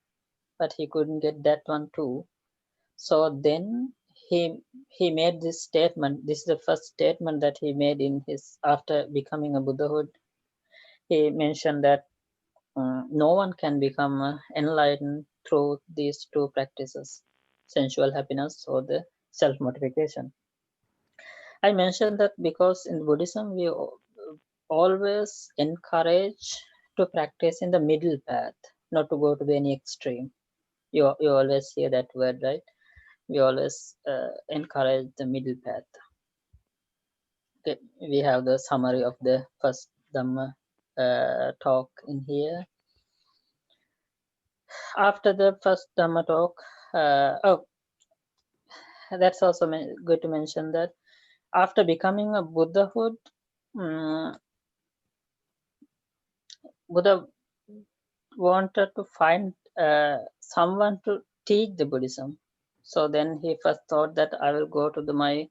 but he couldn't get that one too. So then he made this statement. This is the first statement that he made in his after becoming a Buddhahood. He mentioned that no one can become enlightened through these two practices, sensual happiness or the self-mortification. I mentioned that because in Buddhism we always encourage to practice in the middle path, not to go to any extreme. You always hear that word, right? We always encourage the middle path. Okay, we have the summary of the first Dhamma talk in here. After the first Dhamma talk, that's also good to mention that after becoming a Buddhahood, Buddha wanted to find someone to teach the Buddhism. So then he first thought that I will go to my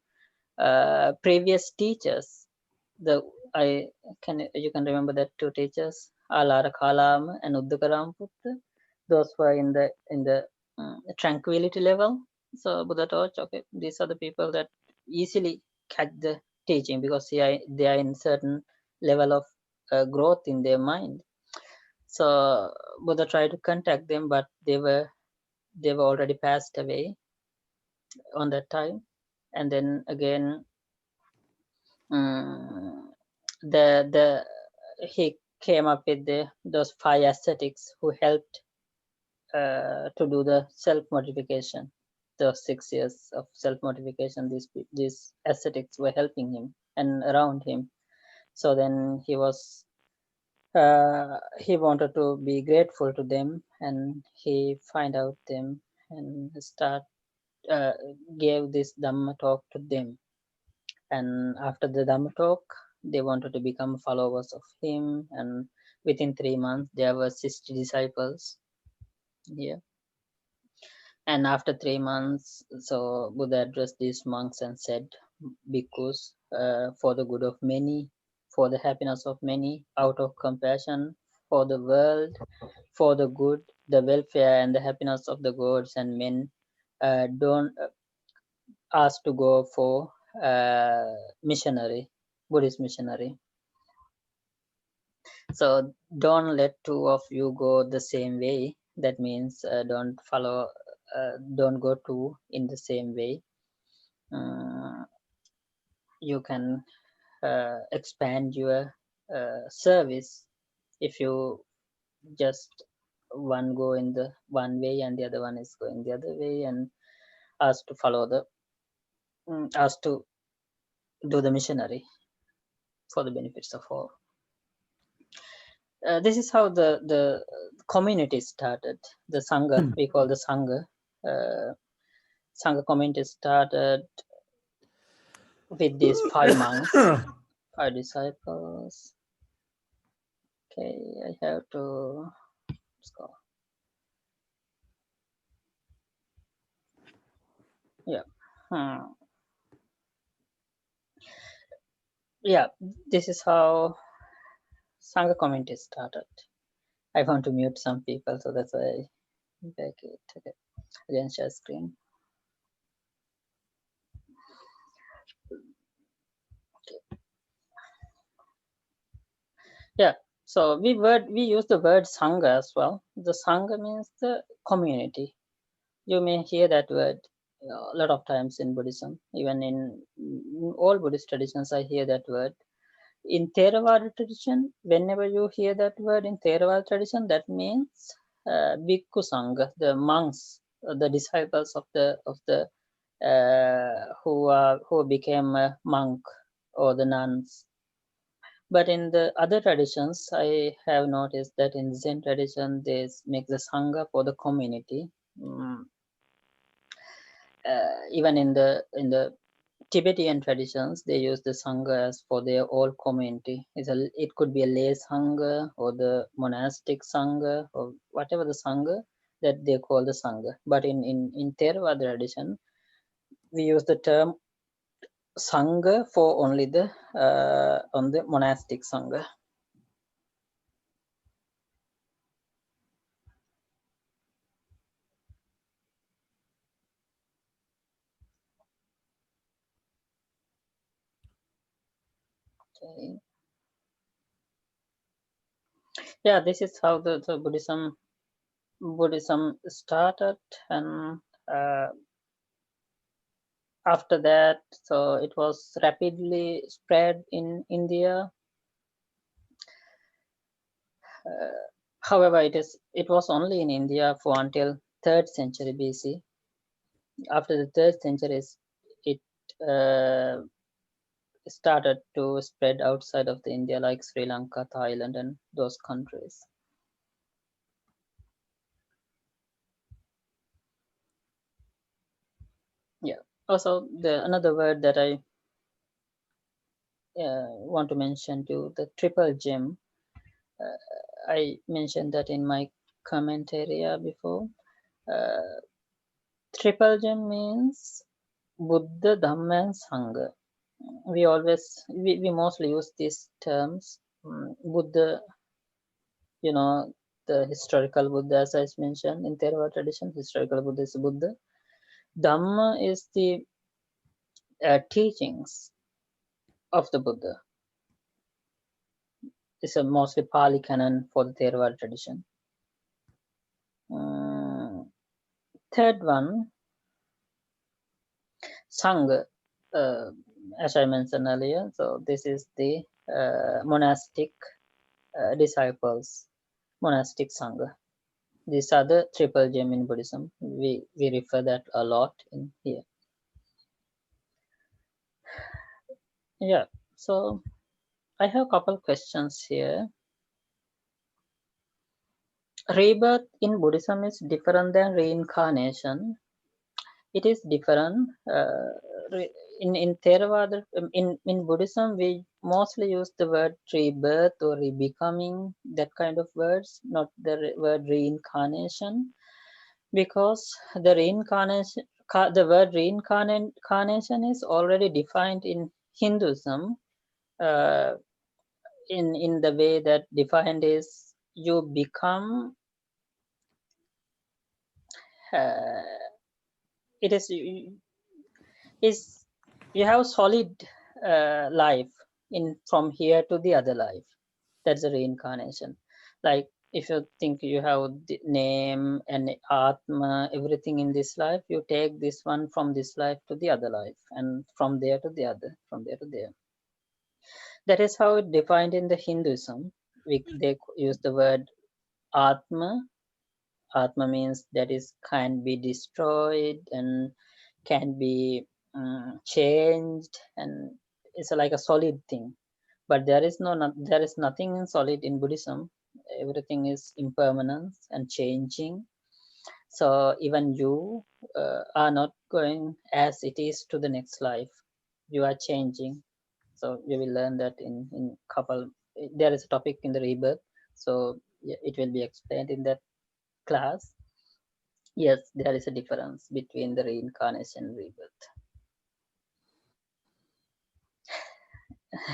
previous teachers. You can remember that two teachers, Alara Kalama and Uddakaramputra. Those were in the tranquility level. So Buddha thought, okay, these are the people that easily catch the teaching because they are in certain level of growth in their mind. So Buddha tried to contact them, but they were already passed away on that time. And then again, he came up with those 5 ascetics who helped to do the self-mortification. Those 6 years of self-mortification, these ascetics were helping him and around him. So then he wanted to be grateful to them, and he find out them and gave this Dhamma talk to them. And after the Dhamma talk, they wanted to become followers of him, and within 3 months there were 60 disciples here. And after 3 months, so Buddha addressed these monks and said, bhikkhus, for the good of many, for the happiness of many, out of compassion for the world, for the good, the welfare and the happiness of the gods and men, don't ask to go for missionary, Buddhist missionary. So don't let two of you go the same way. That means don't go two in the same way. You can expand your service if you just one go in the one way and the other one is going the other way, and ask to follow ask to do the missionary for the benefits of all. This is how the community started. The Sangha, we call the Sangha. Sangha community started with these 5 monks, 5 disciples. Okay, I have to, let's go. Yeah. Yeah, this is how Sangha community started. I want to mute some people, so that's why I back it. Okay, again share screen. Okay. Yeah, so we use the word Sangha as well. The Sangha means the community. You may hear that word a lot of times in Buddhism. Even in all Buddhist traditions, I hear that word. In Theravada tradition, whenever you hear that word in Theravada tradition, that means Bhikkhu Sangha, the monks, the disciples of the who became a monk or the nuns. But in the other traditions, I have noticed that in Zen tradition, they make the Sangha for the community. Even in the Tibetan traditions, they use the Sangha as for their whole community. It could be a lay Sangha or the monastic Sangha or whatever the Sangha that they call the Sangha. But in Theravada tradition, we use the term Sangha for only the on the monastic Sangha. Okay. Yeah, this is how the Buddhism started, and after that, so it was rapidly spread in India. However, it was only in India for until 3rd century BC. After the 3rd century, it started to spread outside of the India, like Sri Lanka, Thailand, and those countries. Yeah. Also, another word that I want to mention to the triple gem. I mentioned that in my comment area before. Uh, Triple gem means Buddha, Dhamma, and Sangha. We mostly use these terms. Buddha, the historical Buddha, as I mentioned in Theravada tradition, historical Buddha is Buddha. Dhamma is the teachings of the Buddha. It's a mostly Pali canon for the Theravada tradition. Third one, Sangha, as I mentioned earlier. So this is the monastic disciples, monastic Sangha. These are the triple gem in Buddhism. We refer that a lot in here. Yeah, so I have a couple questions here. Rebirth in Buddhism is different than reincarnation. It is different. In Theravada, in Buddhism, we mostly use the word rebirth or rebecoming, that kind of words, not the word reincarnation, because the word reincarnation is already defined in Hinduism. Uh, in the way that defined is you become. It is you have solid life in from here to the other life. That's a reincarnation. Like if you think you have the name and atma, everything in this life, you take this one from this life to the other life, and from there to the other, from there to there. That is how it defined in the Hinduism. They use the word atma. Atma means that is can be destroyed and can be changed, and it's like a solid thing. But there is there is nothing solid in Buddhism. Everything is impermanence and changing. So even you are not going as it is to the next life. You are changing. So you will learn that in couple. There is a topic in the rebirth. So yeah, it will be explained in that class. Yes, there is a difference between the reincarnation and rebirth.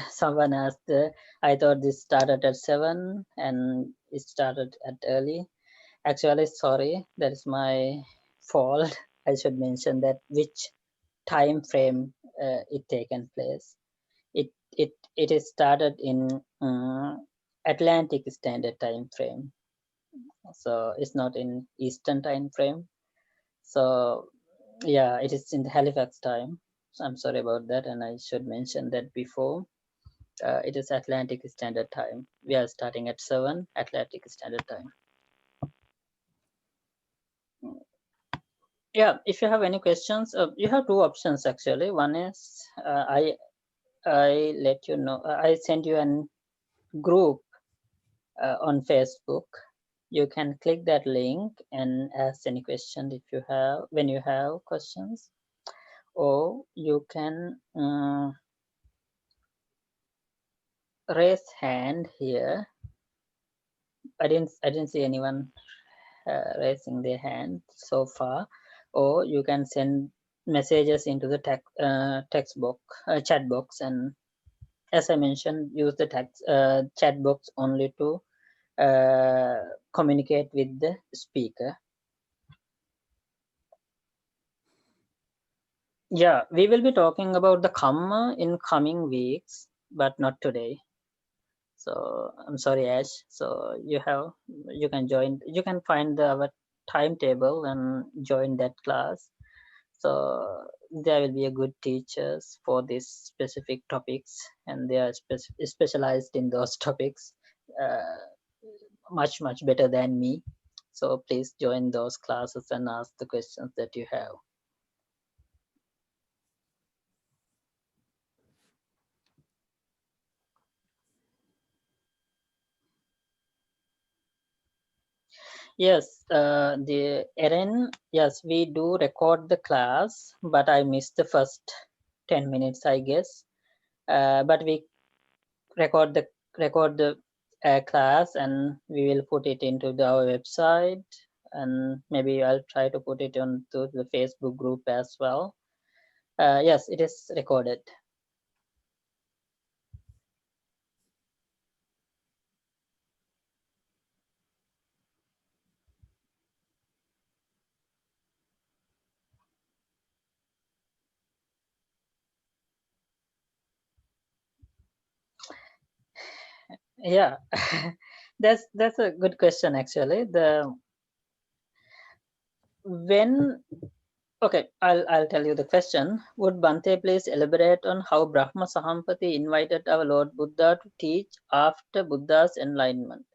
Someone asked, I thought this started at 7 and it started at early. Actually, sorry, that is my fault. I should mention that which time frame it taken place. It is started in Atlantic Standard Time frame, so it's not in Eastern time frame. So yeah, it is in the Halifax time. So I'm sorry about that, and I should mention that before. It is Atlantic Standard Time. We are starting at 7 Atlantic Standard Time. Yeah, if you have any questions, you have two options actually. One is I let you know. I send you a group on Facebook. You can click that link and ask any question if you have when you have questions, or you can raise hand here. I didn't see anyone raising their hand so far, or you can send messages into the text box, chat box, and as I mentioned, use the chat box only to communicate with the speaker. Yeah, we will be talking about the karma in coming weeks. but not today. So I'm sorry, Ash. So you can join. You can find our timetable and join that class. So there will be a good teachers for these specific topics, and they are specialized in those topics much better than me. So please join those classes and ask the questions that you have. Yes, the Erin, yes, we do record the class, but I missed the first 10 minutes, I guess. But we record the class, and we will put it into our website, and maybe I'll try to put it onto the Facebook group as well. Yes, it is recorded. Yeah, that's a good question actually. Okay, I'll tell you the question. Would Bante please elaborate on how Brahma Sahampati invited our Lord Buddha to teach after Buddha's enlightenment?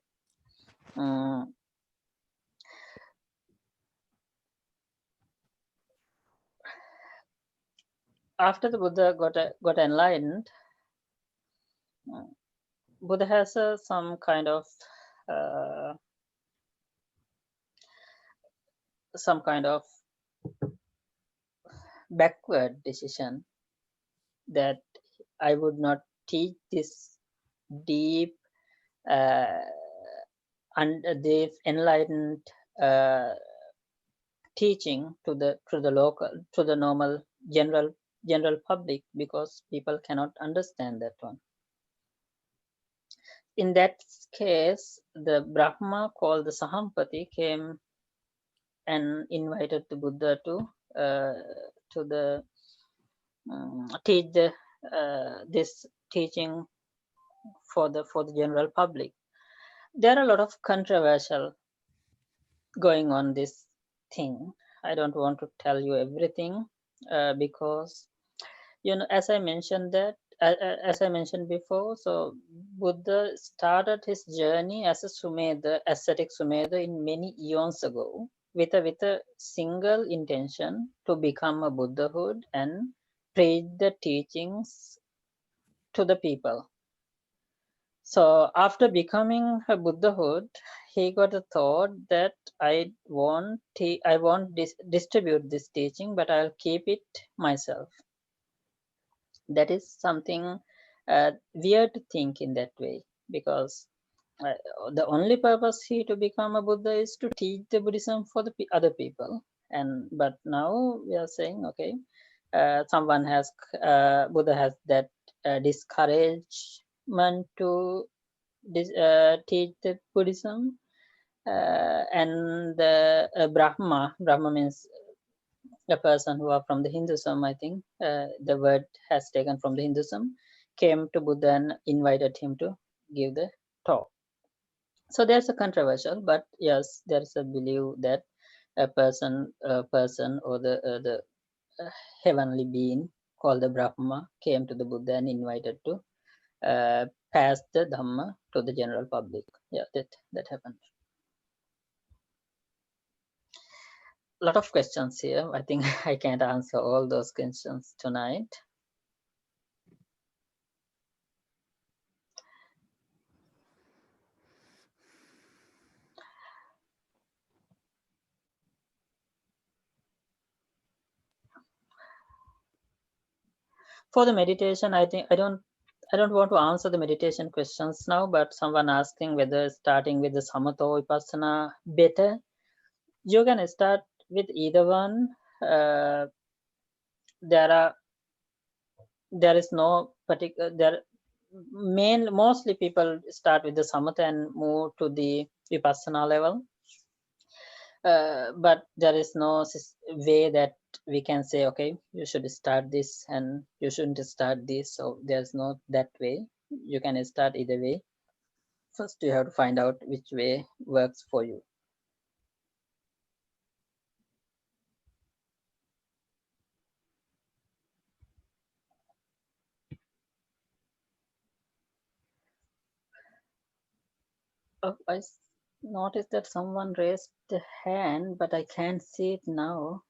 After the Buddha got enlightened, Buddha has some kind of uh, backward decision that I would not teach this deep and this enlightened uh, teaching to the normal general public, because people cannot understand that one. In that case, the Brahma called the Sahampati came and invited the Buddha to the teach this teaching for the general public. There are a lot of controversial going on this thing. I don't want to tell you everything because as I mentioned as I mentioned before, so Buddha started his journey as a Sumedha, ascetic Sumedha, in many eons ago, with a single intention to become a Buddhahood and preach the teachings to the people. So after becoming a Buddhahood, he got a thought that I won't distribute this teaching, but I'll keep it myself. That is something weird to think in that way, because uh, the only purpose here to become a Buddha is to teach the Buddhism for the other people. But now we are saying, okay, someone has Buddha has that discouragement to teach the Buddhism, and the Brahma means a person who are from the Hinduism. I think the word has taken from the Hinduism, came to Buddha and invited him to give the talk. So there's a controversial, but yes, there's a belief that a person or the heavenly being called the Brahma came to the Buddha and invited to pass the Dhamma to the general public. Yeah, that happened. A lot of questions here. I think I can't answer all those questions tonight. For the meditation, I think I don't want to answer the meditation questions now, but someone asking whether starting with the samatha or vipassana better. You can start with either one. There is no particular mostly people start with the samatha and move to the vipassana level. But there is no way that we can say, okay, you should start this and you shouldn't start this. So there's not that way. You can start either way. First, you have to find out which way works for you. Oh, noticed that someone raised the hand, but I can't see it now.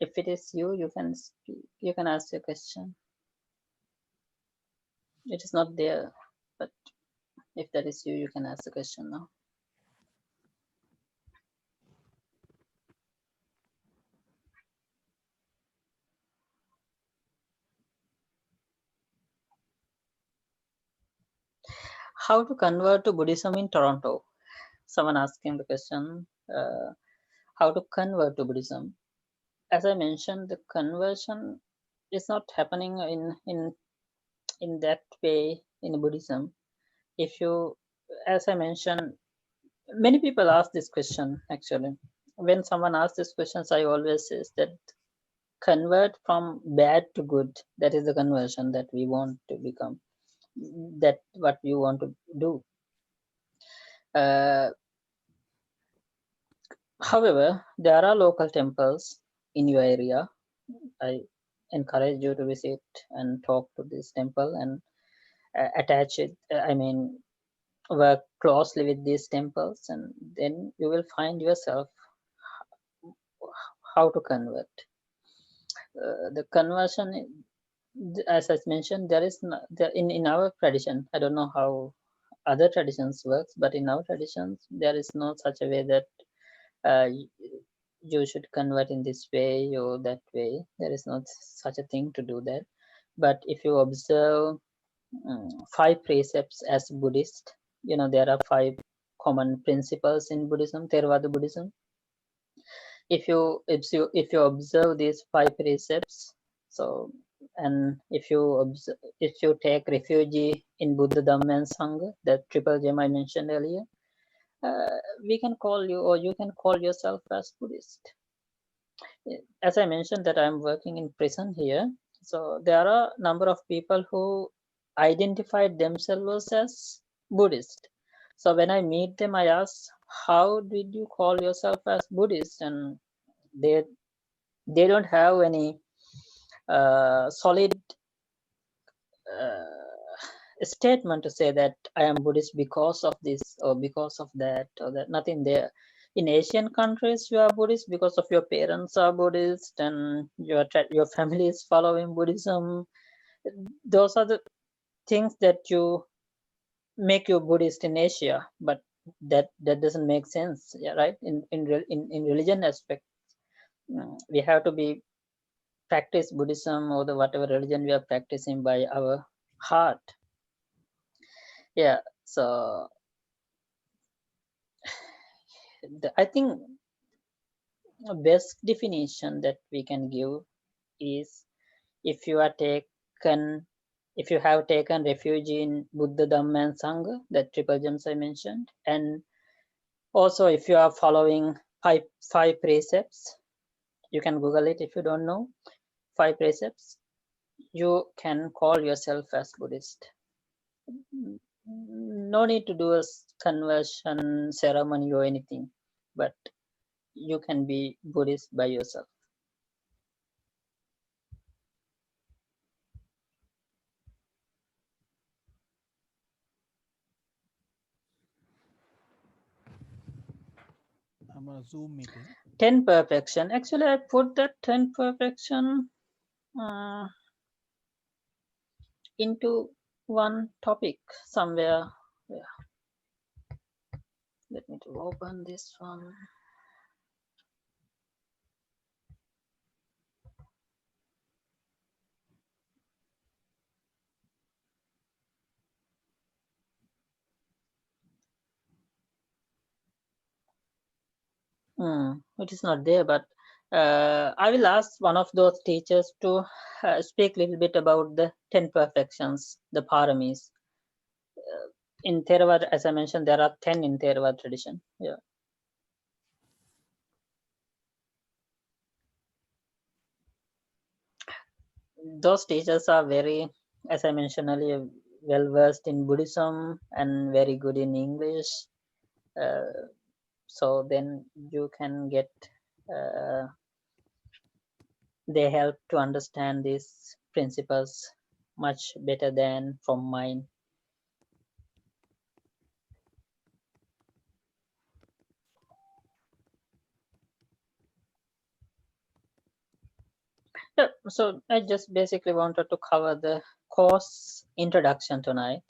If it is you, you can speak. You can ask your question. It is not there, but if that is you, you can ask the question now. How to convert to Buddhism in Toronto? Someone asking the question, how to convert to Buddhism. As I mentioned, the conversion is not happening in that way in Buddhism. If you, as I mentioned, many people ask this question actually. When someone asks these questions, I always say that convert from bad to good. That is the conversion that we want to become. That what you want to do. However, there are local temples in your area. I encourage you to visit and talk to this temple and attach it. Work closely with these temples, and then you will find yourself how to convert. The conversion, as I mentioned, there is in our tradition. I don't know how other traditions works, but in our traditions, there is no such a way that uh, you should convert in this way or that way. There is not such a thing to do that. But if you observe 5 precepts as Buddhist, there are 5 common principles in Buddhism, Theravada Buddhism. If you observe these 5 precepts, so and if you take refuge in Buddha, Dhamma, and Sangha, that triple gem I mentioned earlier, we can call you, or you can call yourself as Buddhist. As I mentioned that I'm working in prison here, so there are a number of people who identified themselves as Buddhist. So when I meet them, I ask, how did you call yourself as Buddhist? And they don't have any solid statement to say that I am Buddhist because of this or because of that or that. Nothing there. In Asian countries, you are Buddhist because of your parents are Buddhist and your family is following Buddhism. Those are the things that you make you Buddhist in Asia, but that doesn't make sense, yeah, right? In religion aspect, we have to be practice Buddhism or the whatever religion we are practicing by our heart. Yeah, so I think the best definition that we can give is if you have taken refuge in Buddha, Dhamma, and Sangha, that triple gems I mentioned, and also if you are following five precepts, you can Google it if you don't know 5 precepts, you can call yourself as Buddhist. No need to do a conversion ceremony or anything, but you can be Buddhist by yourself. I'm on a Zoom meeting. 10 perfection. Actually, I put that 10 perfection into one topic somewhere. Yeah. Let me to open this one. It is not there, but I will ask one of those teachers to speak a little bit about the 10 perfections, the paramis. In Theravada, as I mentioned, there are 10 in Theravada tradition. Yeah. those teachers are very, as I mentioned earlier, well versed in Buddhism and very good in English. So then you can get, they help to understand these principles much better than from mine. Yeah, so I just basically wanted to cover the course introduction tonight.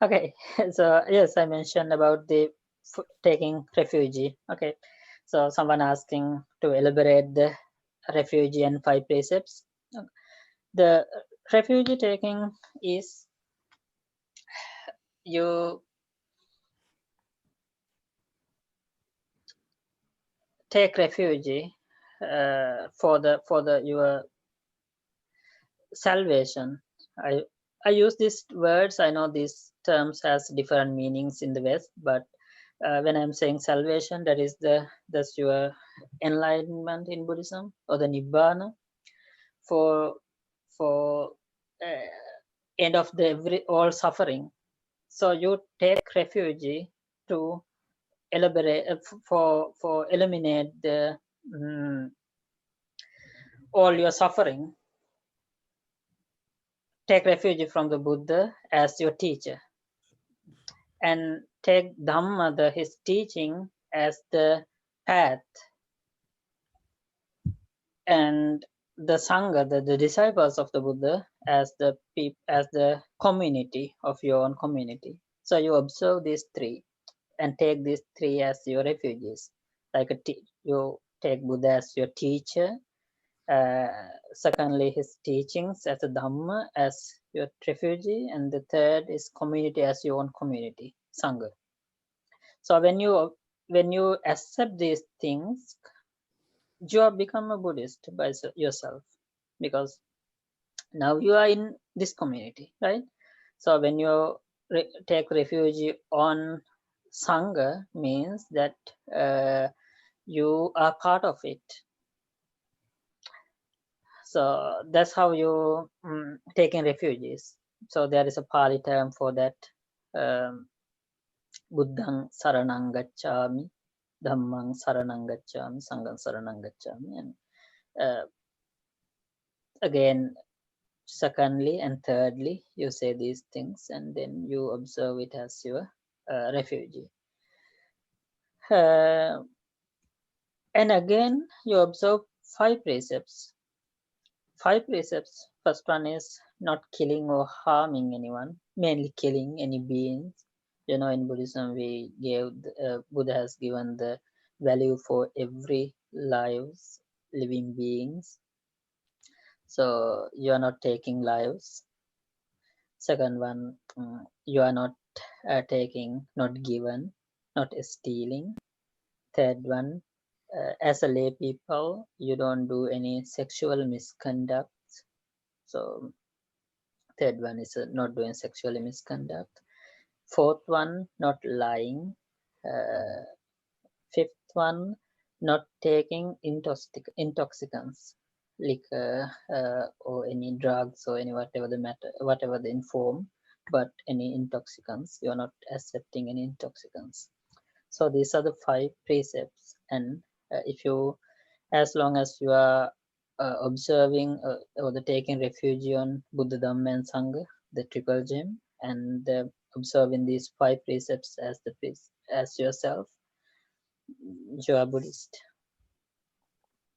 Okay, so yes, I mentioned about the taking refugee. Okay, so someone asking to elaborate the refugee and 5 precepts. The refugee taking is you take refugee for the your salvation. I use these words. I know these terms has different meanings in the West, but when I'm saying salvation, that's your enlightenment in Buddhism, or the nibbana, for end of the all suffering. So you take refuge to elaborate for eliminate the all your suffering. Take refuge from the Buddha as your teacher, and take Dhamma, his teaching, as the path, and the Sangha, the disciples of the Buddha, as the community of your own community. So you observe these 3 and take these 3 as your refuges. Like you take Buddha as your teacher. Secondly, his teachings as a Dhamma as your refugee, and the third is community as your own community, Sangha. So when you accept these things, you have become a Buddhist by yourself, because now you are in this community, right? So when you take refuge on Sangha, means that you are part of it. So that's how you taking refugees. So there is a Pali term for that. Buddhang saranang gacchami, dhammang saranang gacchami, sanghang saranang gacchami. And again, secondly and thirdly, you say these things, and then you observe it as your refugee. And again, you observe 5 precepts. 5 precepts. First one is not killing or harming anyone, mainly killing any beings. You know, in Buddhism, we gave Buddha has given the value for every lives, living beings. So you are not taking lives. Second one, you are not taking, not given, not stealing. Third one, as a lay people, you don't do any sexual misconduct. So third one is not doing sexual misconduct. Fourth one, not lying. Fifth one, not taking intoxicants, liquor or any drugs or any whatever the matter, whatever the inform, but any intoxicants, you're not accepting any intoxicants. So these are the 5 precepts, and if you, as long as you are observing or the taking refuge on Buddha, Dhamma, and Sangha, the triple gem, and observing these 5 precepts as yourself, you are Buddhist.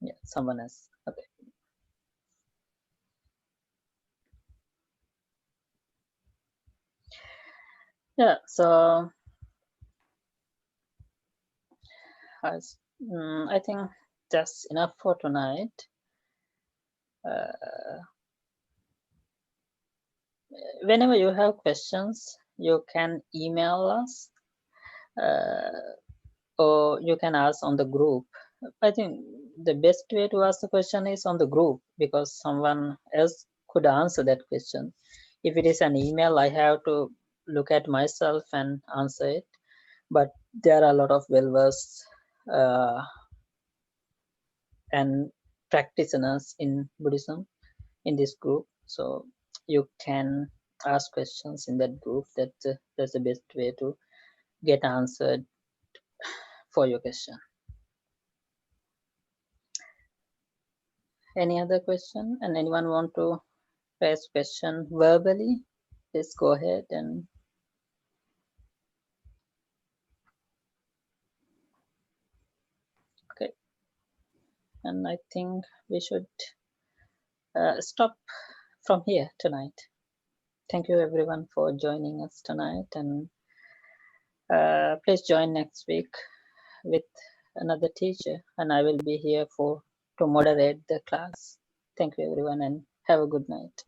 Yeah, someone else. Okay. Yeah. So I think that's enough for tonight. Whenever you have questions, you can email us, or you can ask on the group. I think the best way to ask the question is on the group, because someone else could answer that question. If it is an email, I have to look at myself and answer it. But there are a lot of well-versed and practitioners in Buddhism in this group. So you can ask questions in that group. That's the best way to get answered for your question. Any other question? And anyone want to raise question verbally? Please go ahead and okay. And I think we should stop from here tonight. Thank you everyone for joining us tonight, and please join next week with another teacher, and I will be here to moderate the class. Thank you everyone, and have a good night.